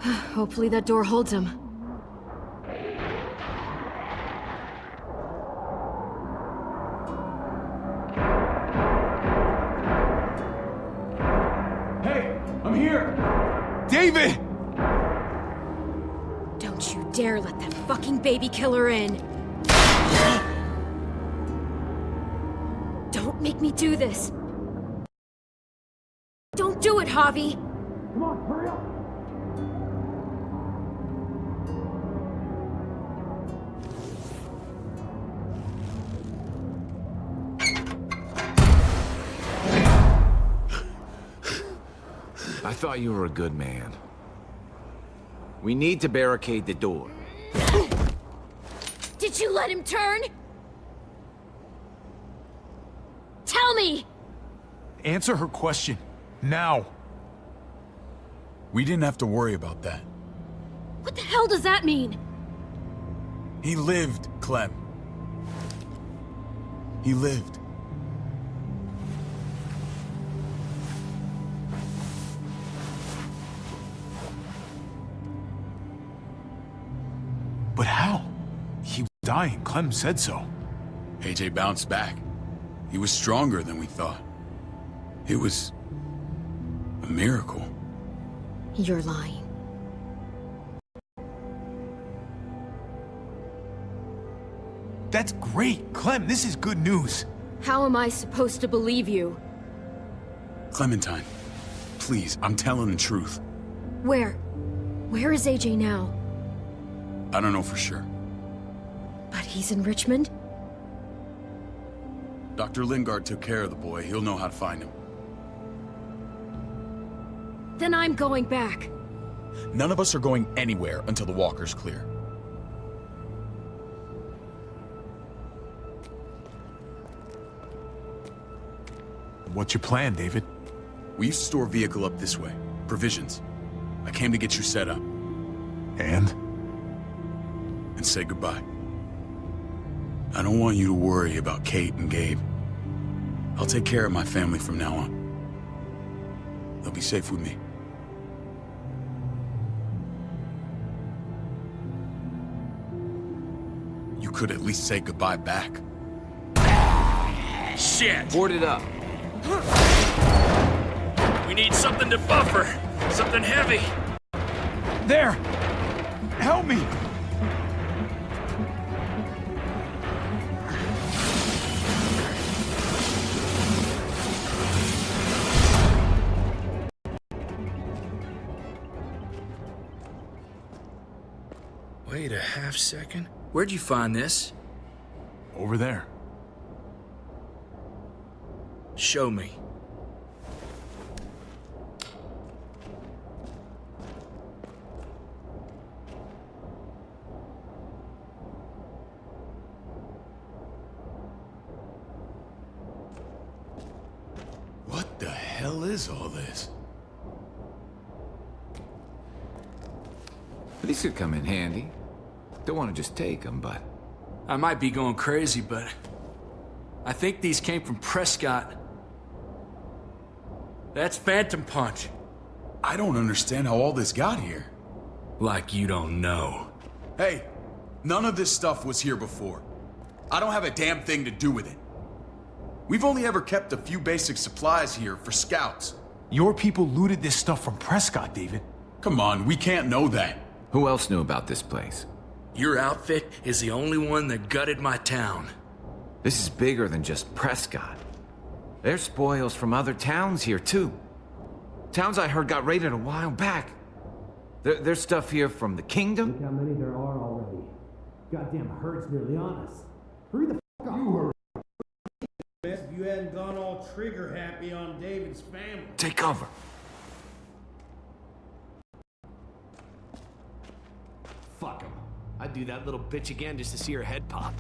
Hopefully that door holds him. Hey, I'm here. Don't you dare let that fucking baby killer in! Don't make me do this! Don't do it, Javi! Come on, hurry up! I thought you were a good man. We need to barricade the door. Did you let him turn? Tell me! Answer her question. Now. We didn't have to worry about that. What the hell does that mean? He lived, Clem. He lived. But how? He was dying. Clem said so. AJ bounced back. He was stronger than we thought. It was a miracle. You're lying. That's great. Clem, this is good news. How am I supposed to believe you? Clementine, please, I'm telling the truth. Where? Where is AJ now? I don't know for sure. But he's in Richmond? Dr. Lingard took care of the boy. He'll know how to find him. Then I'm going back. None of us are going anywhere until the walker's clear. What's your plan, David? We used to store a vehicle up this way. Provisions. I came to get you set up. And say goodbye. I don't want you to worry about Kate and Gabe. I'll take care of my family from now on. They'll be safe with me. You could at least say goodbye back. Shit! Board it up. We need something to buffer. Something heavy. There! Help me! Wait a half second. Where'd you find this? Over there. Show me. What the hell is all this? These could come in handy. Don't want to just take them, but... I might be going crazy, but... I think these came from Prescott. That's Phantom Punch. I don't understand how all this got here. Like you don't know. Hey, none of this stuff was here before. I don't have a damn thing to do with it. We've only ever kept a few basic supplies here for scouts. Your people looted this stuff from Prescott, David. Come on, we can't know that. Who else knew about this place? Your outfit is the only one that gutted my town. This is bigger than just Prescott. There's spoils from other towns here, too. Towns I heard got raided a while back. There's stuff here from the kingdom. Look how many there are already. Goddamn herd's nearly on us. Hurry the fuck up. You hurry. Best if you hadn't gone all trigger happy on David's family. Take cover. Fuck him. I'd do that little bitch again just to see her head pop.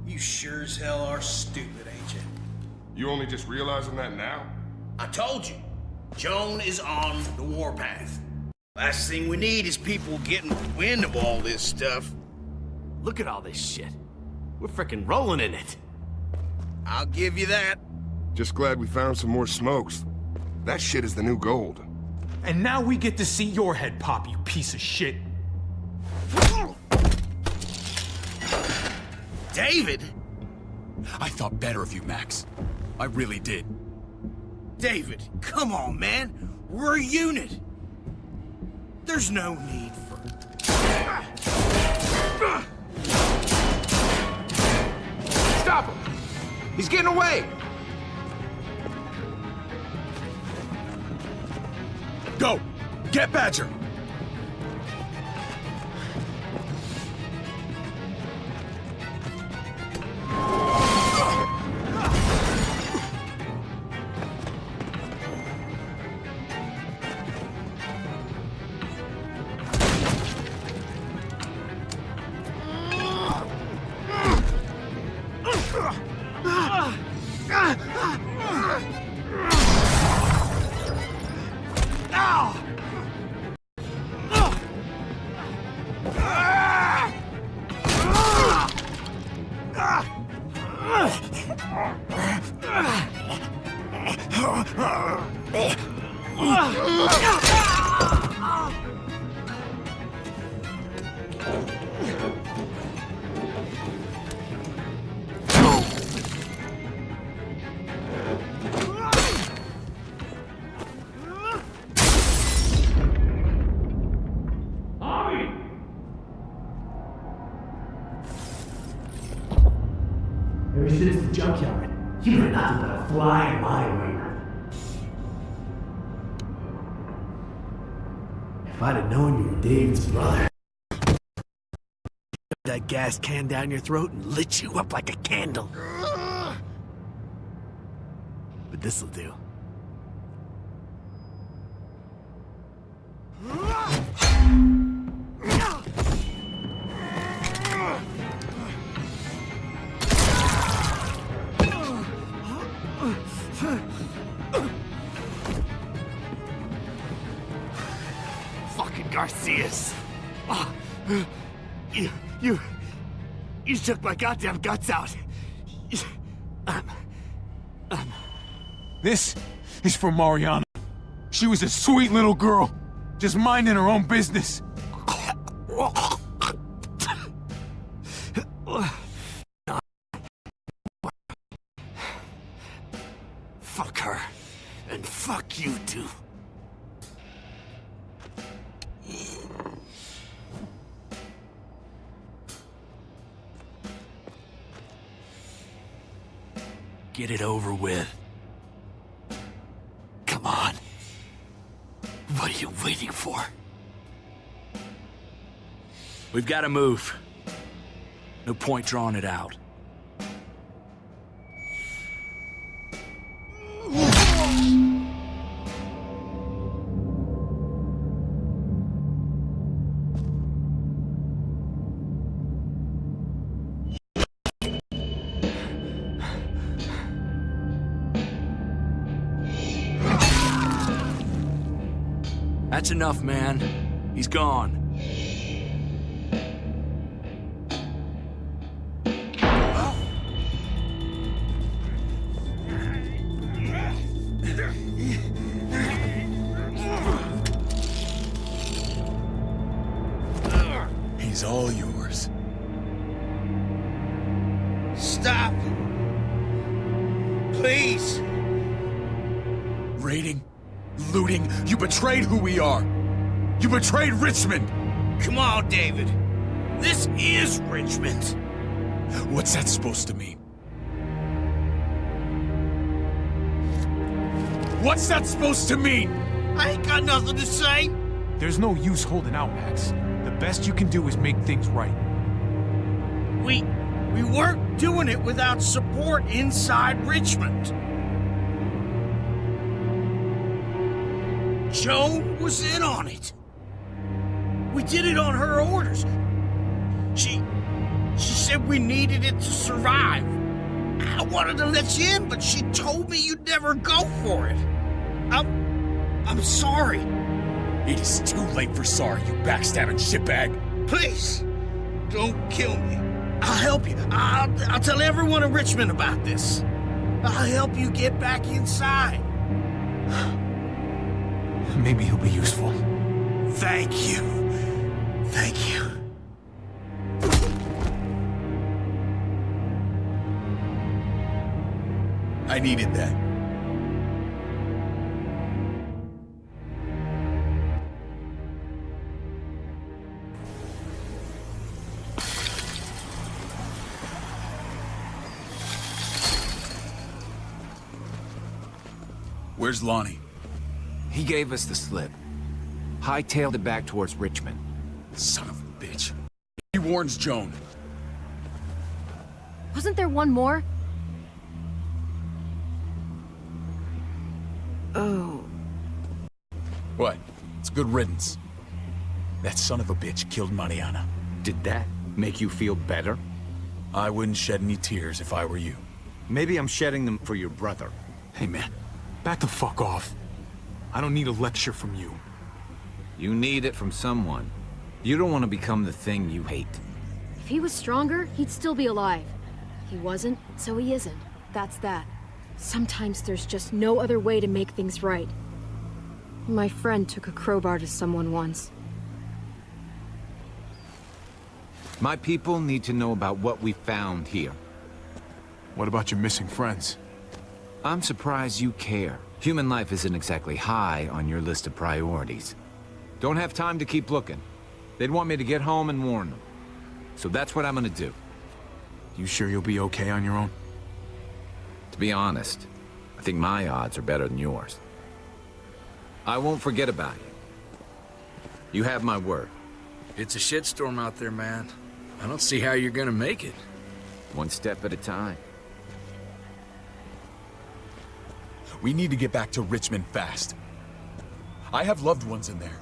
You sure as hell are stupid, ain't you? You only just realizing that now? I told you. Joan is on the warpath. Last thing we need is people getting wind of all this stuff. Look at all this shit. We're frickin' rolling in it. I'll give you that. Just glad we found some more smokes. That shit is the new gold. And now we get to see your head pop, you piece of shit. David? I thought better of you, Max. I really did. David, come on, man. We're a unit. There's no need for... He's getting away! Go! Get Badger! Ever since the junkyard, you were nothing but a fly in my ointment. If I'd have known you were David's brother, that gas can down your throat and lit you up like a candle. But this'll do. Fucking Garcias. Oh, you took my goddamn guts out. This is for Mariana. She was a sweet little girl, just minding her own business. Fuck her. And fuck you too. Get it over with. Come on. What are you waiting for? We've got to move. No point drawing it out. That's enough, man. He's gone. He's all yours. Stop! Please! Raiding, looting, you betrayed who we are! You betrayed Richmond! Come on, David. This is Richmond. What's that supposed to mean? What's that supposed to mean? I ain't got nothing to say. There's no use holding out, Max. The best you can do is make things right. We weren't doing it without support inside Richmond. Joan was in on it. We did it on her orders. She said we needed it to survive. I wanted to let you in, but she told me you'd never go for it. I'm sorry. It is too late for sorry, you backstabbing shitbag. Please, don't kill me. I'll help you. I'll tell everyone in Richmond about this. I'll help you get back inside. Maybe he'll be useful. Thank you. Thank you. I needed that. Where's Lonnie? He gave us the slip. Hightailed it back towards Richmond. Son of a bitch. He warns Joan. Wasn't there one more? Oh. What? It's good riddance. That son of a bitch killed Mariana. Did that make you feel better? I wouldn't shed any tears if I were you. Maybe I'm shedding them for your brother. Hey man, back the fuck off. I don't need a lecture from you. You need it from someone. You don't want to become the thing you hate. If he was stronger, he'd still be alive. He wasn't, so he isn't. That's that. Sometimes there's just no other way to make things right. My friend took a crowbar to someone once. My people need to know about what we found here. What about your missing friends? I'm surprised you care. Human life isn't exactly high on your list of priorities. Don't have time to keep looking. They'd want me to get home and warn them. So that's what I'm gonna do. You sure you'll be okay on your own? To be honest, I think my odds are better than yours. I won't forget about you. You have my word. It's a shitstorm out there, man. I don't see how you're gonna make it. One step at a time. We need to get back to Richmond fast. I have loved ones in there.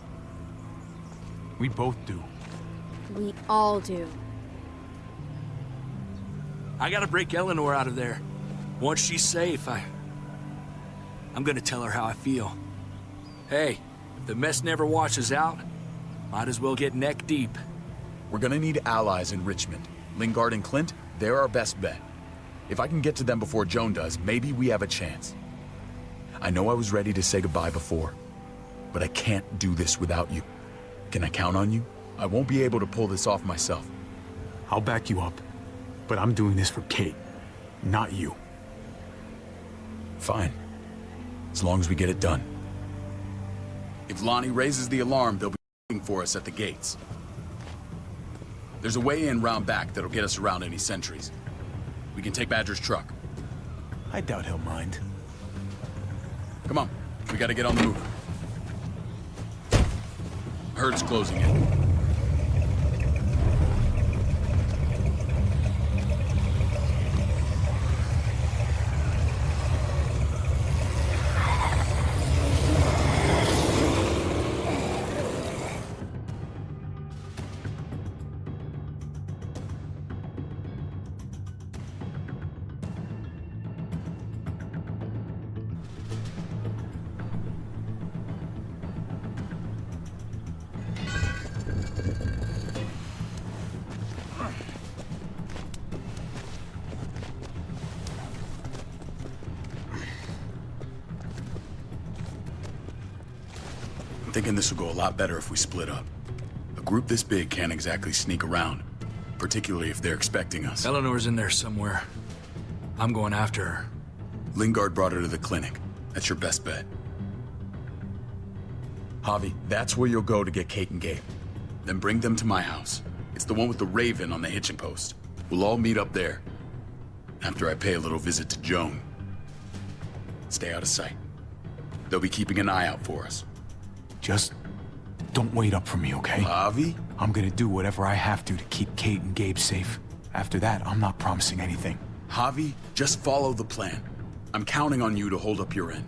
We both do. We all do. I gotta break Eleanor out of there. Once she's safe, I'm gonna tell her how I feel. Hey, if the mess never washes out, might as well get neck deep. We're gonna need allies in Richmond. Lingard and Clint, they're our best bet. If I can get to them before Joan does, maybe we have a chance. I know I was ready to say goodbye before, but I can't do this without you. Can I count on you? I won't be able to pull this off myself. I'll back you up, but I'm doing this for Kate, not you. Fine. As long as we get it done. If Lonnie raises the alarm, they'll be waiting for us at the gates. There's a way in round back that'll get us around any sentries. We can take Badger's truck. I doubt he'll mind. Come on, we gotta get on the move. Herd's closing in. I'm thinking this will go a lot better if we split up. A group this big can't exactly sneak around, particularly if they're expecting us. Eleanor's in there somewhere. I'm going after her. Lingard brought her to the clinic. That's your best bet. Javi, that's where you'll go to get Kate and Gabe. Then bring them to my house. It's the one with the Raven on the hitching post. We'll all meet up there. After I pay a little visit to Joan. Stay out of sight. They'll be keeping an eye out for us. Just don't wait up for me, okay? Javi? I'm gonna do whatever I have to keep Kate and Gabe safe. After that, I'm not promising anything. Javi, just follow the plan. I'm counting on you to hold up your end.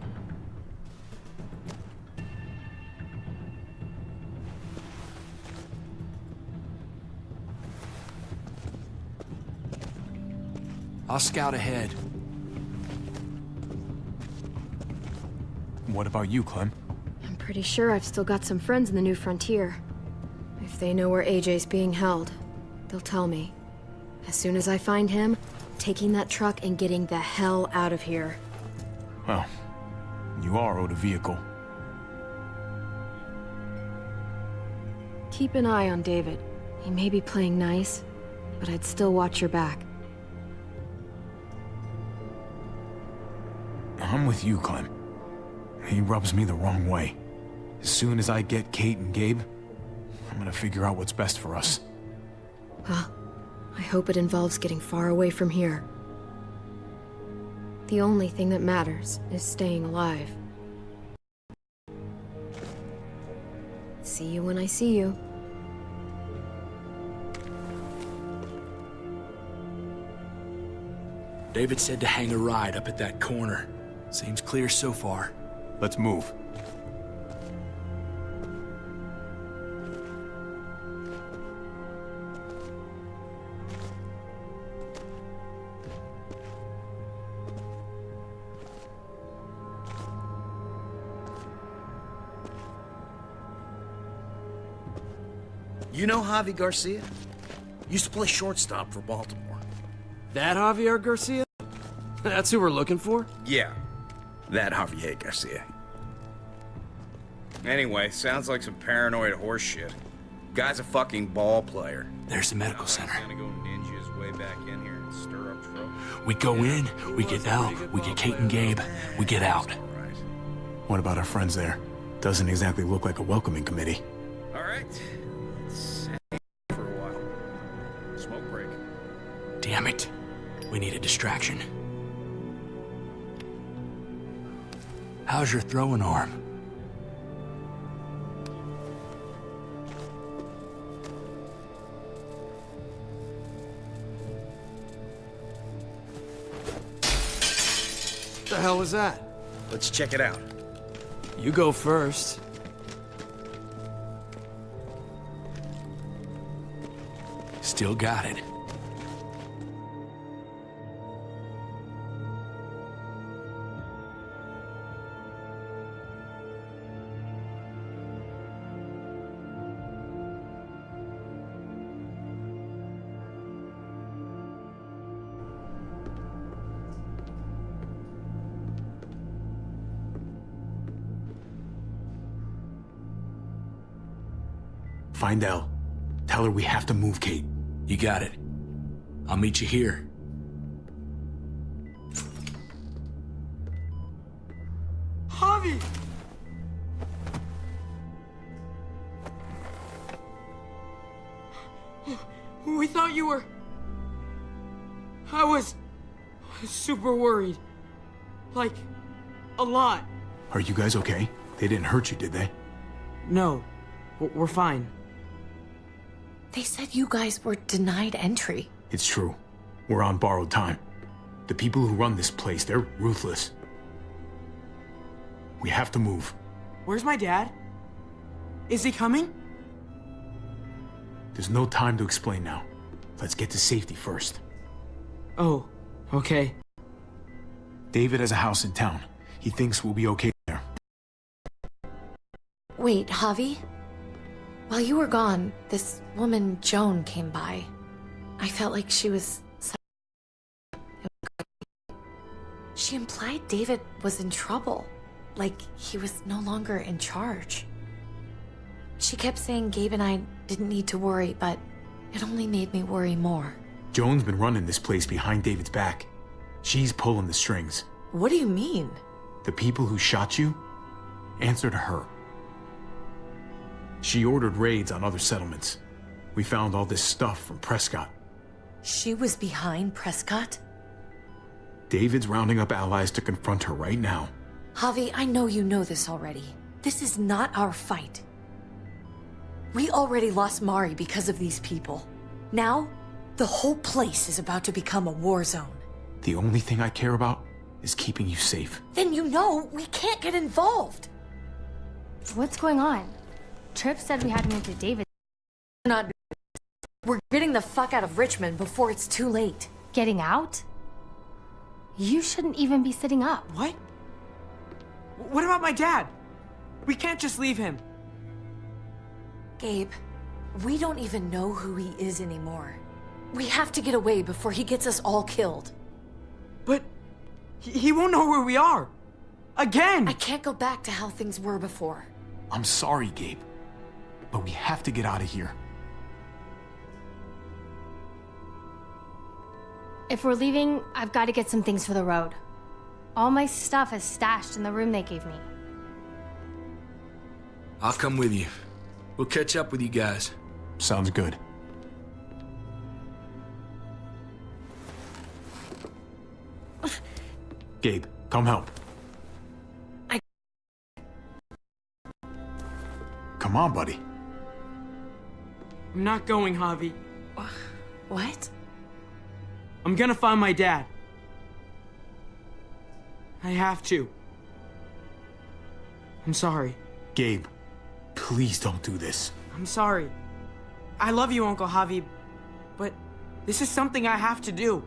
I'll scout ahead. What about you, Clem? I'm pretty sure I've still got some friends in the New Frontier. If they know where AJ's being held, they'll tell me. As soon as I find him, taking that truck and getting the hell out of here. Well, you are owed a vehicle. Keep an eye on David. He may be playing nice, but I'd still watch your back. I'm with you, Clem. He rubs me the wrong way. As soon as I get Kate and Gabe, I'm gonna figure out what's best for us. Well, I hope it involves getting far away from here. The only thing that matters is staying alive. See you when I see you. David said to hang a ride up at that corner. Seems clear so far. Let's move. You know Javi Garcia? Used to play shortstop for Baltimore. That Javier Garcia? That's who we're looking for? Yeah, that Javier Garcia. Anyway, sounds like some paranoid horse shit. Guy's a fucking ball player. There's the medical center. Gonna go ninja his way back in here and stir up trouble. We go in, we get Elle, we get Kate and Gabe, we get out. What about our friends there? Doesn't exactly look like a welcoming committee. All right, let's hang for a while. Smoke break. Damn it. We need a distraction. How's your throwing arm? What the hell was that? Let's check it out. You go first. Still got it. Find Elle. Tell her we have to move Kate. You got it. I'll meet you here. Javi! We thought you were... I was super worried. Like, a lot. Are you guys okay? They didn't hurt you, did they? No, we're fine. They said you guys were denied entry. It's true. We're on borrowed time. The people who run this place, they're ruthless. We have to move. Where's my dad? Is he coming? There's no time to explain now. Let's get to safety first. Oh, okay. David has a house in town. He thinks we'll be okay there. Wait, Javi? While you were gone, this woman, Joan, came by. I felt like she was... She implied David was in trouble. Like he was no longer in charge. She kept saying Gabe and I didn't need to worry, but it only made me worry more. Joan's been running this place behind David's back. She's pulling the strings. What do you mean? The people who shot you answer to her. She ordered raids on other settlements. We found all this stuff from Prescott. She was behind Prescott? David's rounding up allies to confront her right now. Javi, I know you know this already. This is not our fight. We already lost Mari because of these people. Now, the whole place is about to become a war zone. The only thing I care about is keeping you safe. Then you know we can't get involved. What's going on? Tripp said we had to move to David. We're getting the fuck out of Richmond before it's too late. Getting out? You shouldn't even be sitting up. What? What about my dad? We can't just leave him. Gabe, we don't even know who he is anymore. We have to get away before he gets us all killed. But he won't know where we are. Again! I can't go back to how things were before. I'm sorry, Gabe, but we have to get out of here. If we're leaving, I've got to get some things for the road. All my stuff is stashed in the room they gave me. I'll come with you. We'll catch up with you guys. Sounds good. Gabe, come help. Come on, buddy. I'm not going, Javi. What? I'm gonna find my dad. I have to. I'm sorry. Gabe, please don't do this. I'm sorry. I love you, Uncle Javi, but this is something I have to do.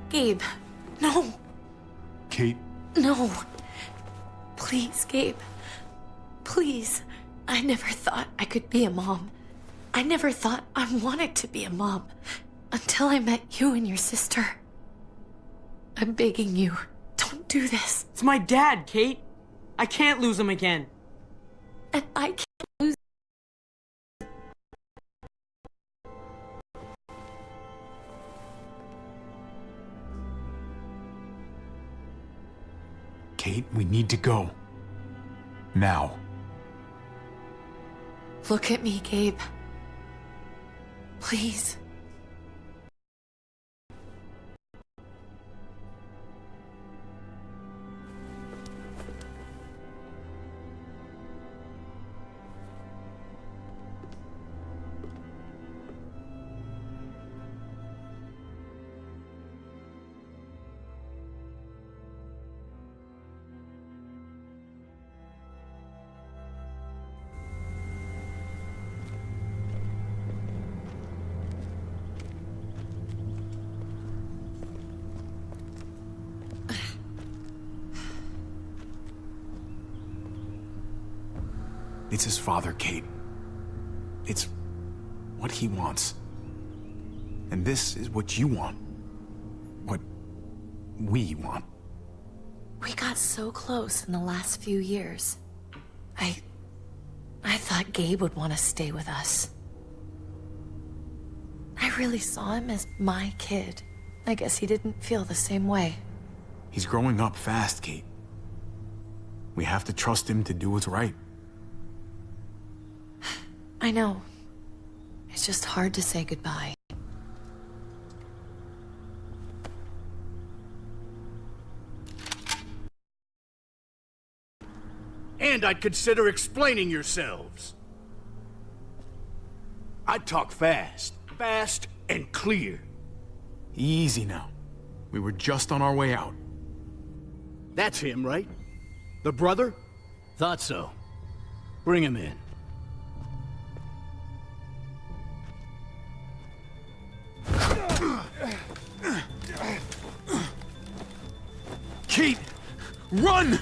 Gabe, no. Kate. No. Please, Gabe. Please. I never thought I could be a mom. I never thought I wanted to be a mom until I met you and your sister. I'm begging you, don't do this. It's my dad, Kate. I can't lose him again. And I can't lose. Kate, we need to go. Now. Look at me, Gabe. Please. It's his father, Kate. It's what he wants. And this is what you want. What we want. We got so close in the last few years. I thought Gabe would want to stay with us. I really saw him as my kid. I guess he didn't feel the same way. He's growing up fast, Kate. We have to trust him to do what's right. I know. It's just hard to say goodbye. And I'd consider explaining yourselves. I'd talk fast. Fast and clear. Easy now. We were just on our way out. That's him, right? The brother? Thought so. Bring him in. Kate! Run!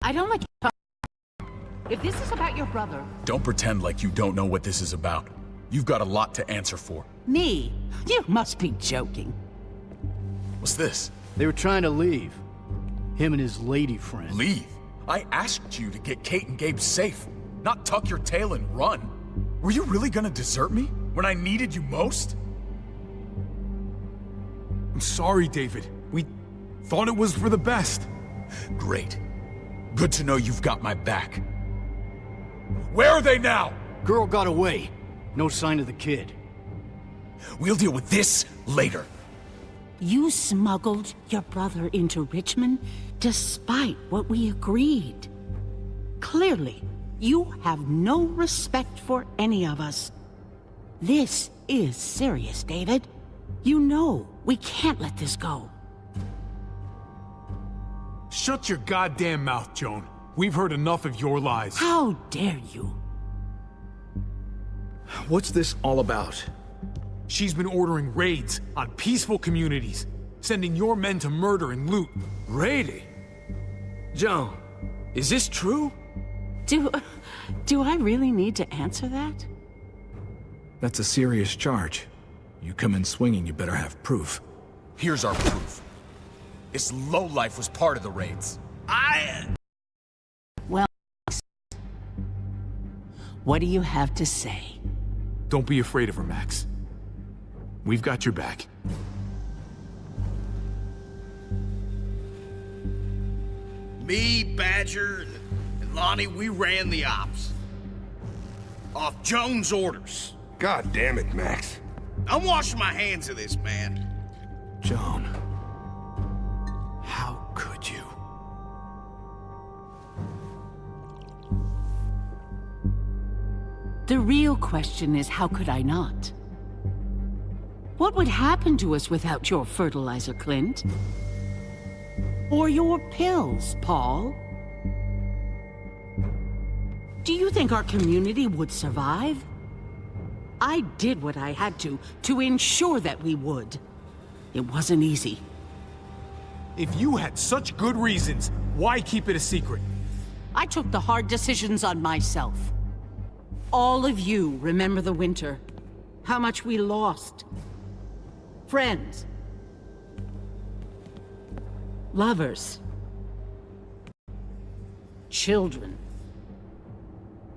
I don't like you talk. If this is about your brother... Don't pretend like you don't know what this is about. You've got a lot to answer for. Me? You must be joking. What's this? They were trying to leave. Him and his lady friend. Leave? I asked you to get Kate and Gabe safe, not tuck your tail and run. Were you really gonna desert me when I needed you most? I'm sorry, David. We thought it was for the best. Great. Good to know you've got my back. Where are they now? Girl got away. No sign of the kid. We'll deal with this later. You smuggled your brother into Richmond despite what we agreed. Clearly, you have no respect for any of us. This is serious, David. You know we can't let this go. Shut your goddamn mouth, Joan. We've heard enough of your lies. How dare you? What's this all about? She's been ordering raids on peaceful communities, sending your men to murder and loot. Raiding? Joan, is this true? Do I really need to answer that? That's a serious charge. You come in swinging, you better have proof. Here's our proof. This lowlife was part of the raids. Well, What do you have to say? Don't be afraid of her, Max. We've got your back. Me, Badger, and Lonnie, we ran the ops. Off Jones' orders. God damn it, Max. I'm washing my hands of this, man. Joan. How could you? The real question is, how could I not? What would happen to us without your fertilizer, Clint? Or your pills, Paul? Do you think our community would survive? I did what I had to ensure that we would. It wasn't easy. If you had such good reasons, why keep it a secret? I took the hard decisions on myself. All of you remember the winter. How much we lost. Friends. Lovers. Children.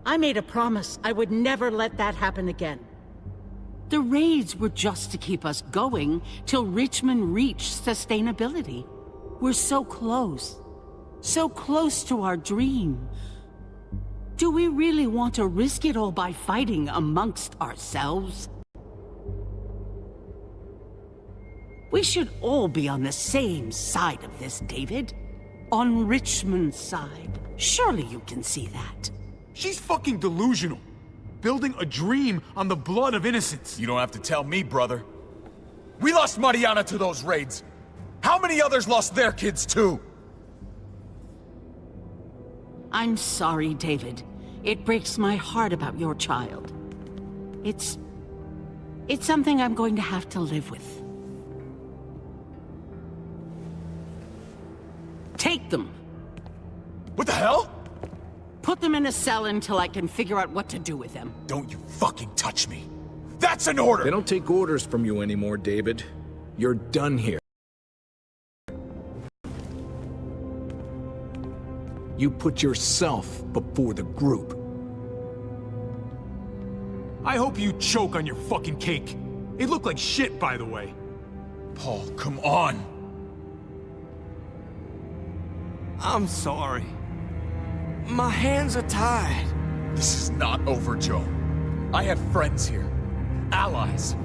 I made a promise I would never let that happen again. The raids were just to keep us going till Richmond reached sustainability. We're so close. So close to our dream. Do we really want to risk it all by fighting amongst ourselves? We should all be on the same side of this, David. On Richmond's side. Surely you can see that. She's fucking delusional. Building a dream on the blood of innocents. You don't have to tell me, brother. We lost Mariana to those raids. How many others lost their kids too? I'm sorry, David. It breaks my heart about your child. It's something I'm going to have to live with. Take them. What the hell? Put them in a cell until I can figure out what to do with them. Don't you fucking touch me. That's an order! They don't take orders from you anymore, David. You're done here. You put yourself before the group. I hope you choke on your fucking cake. It looked like shit, by the way. Paul, come on. I'm sorry. My hands are tied. This is not over, Joe. I have friends here. Allies.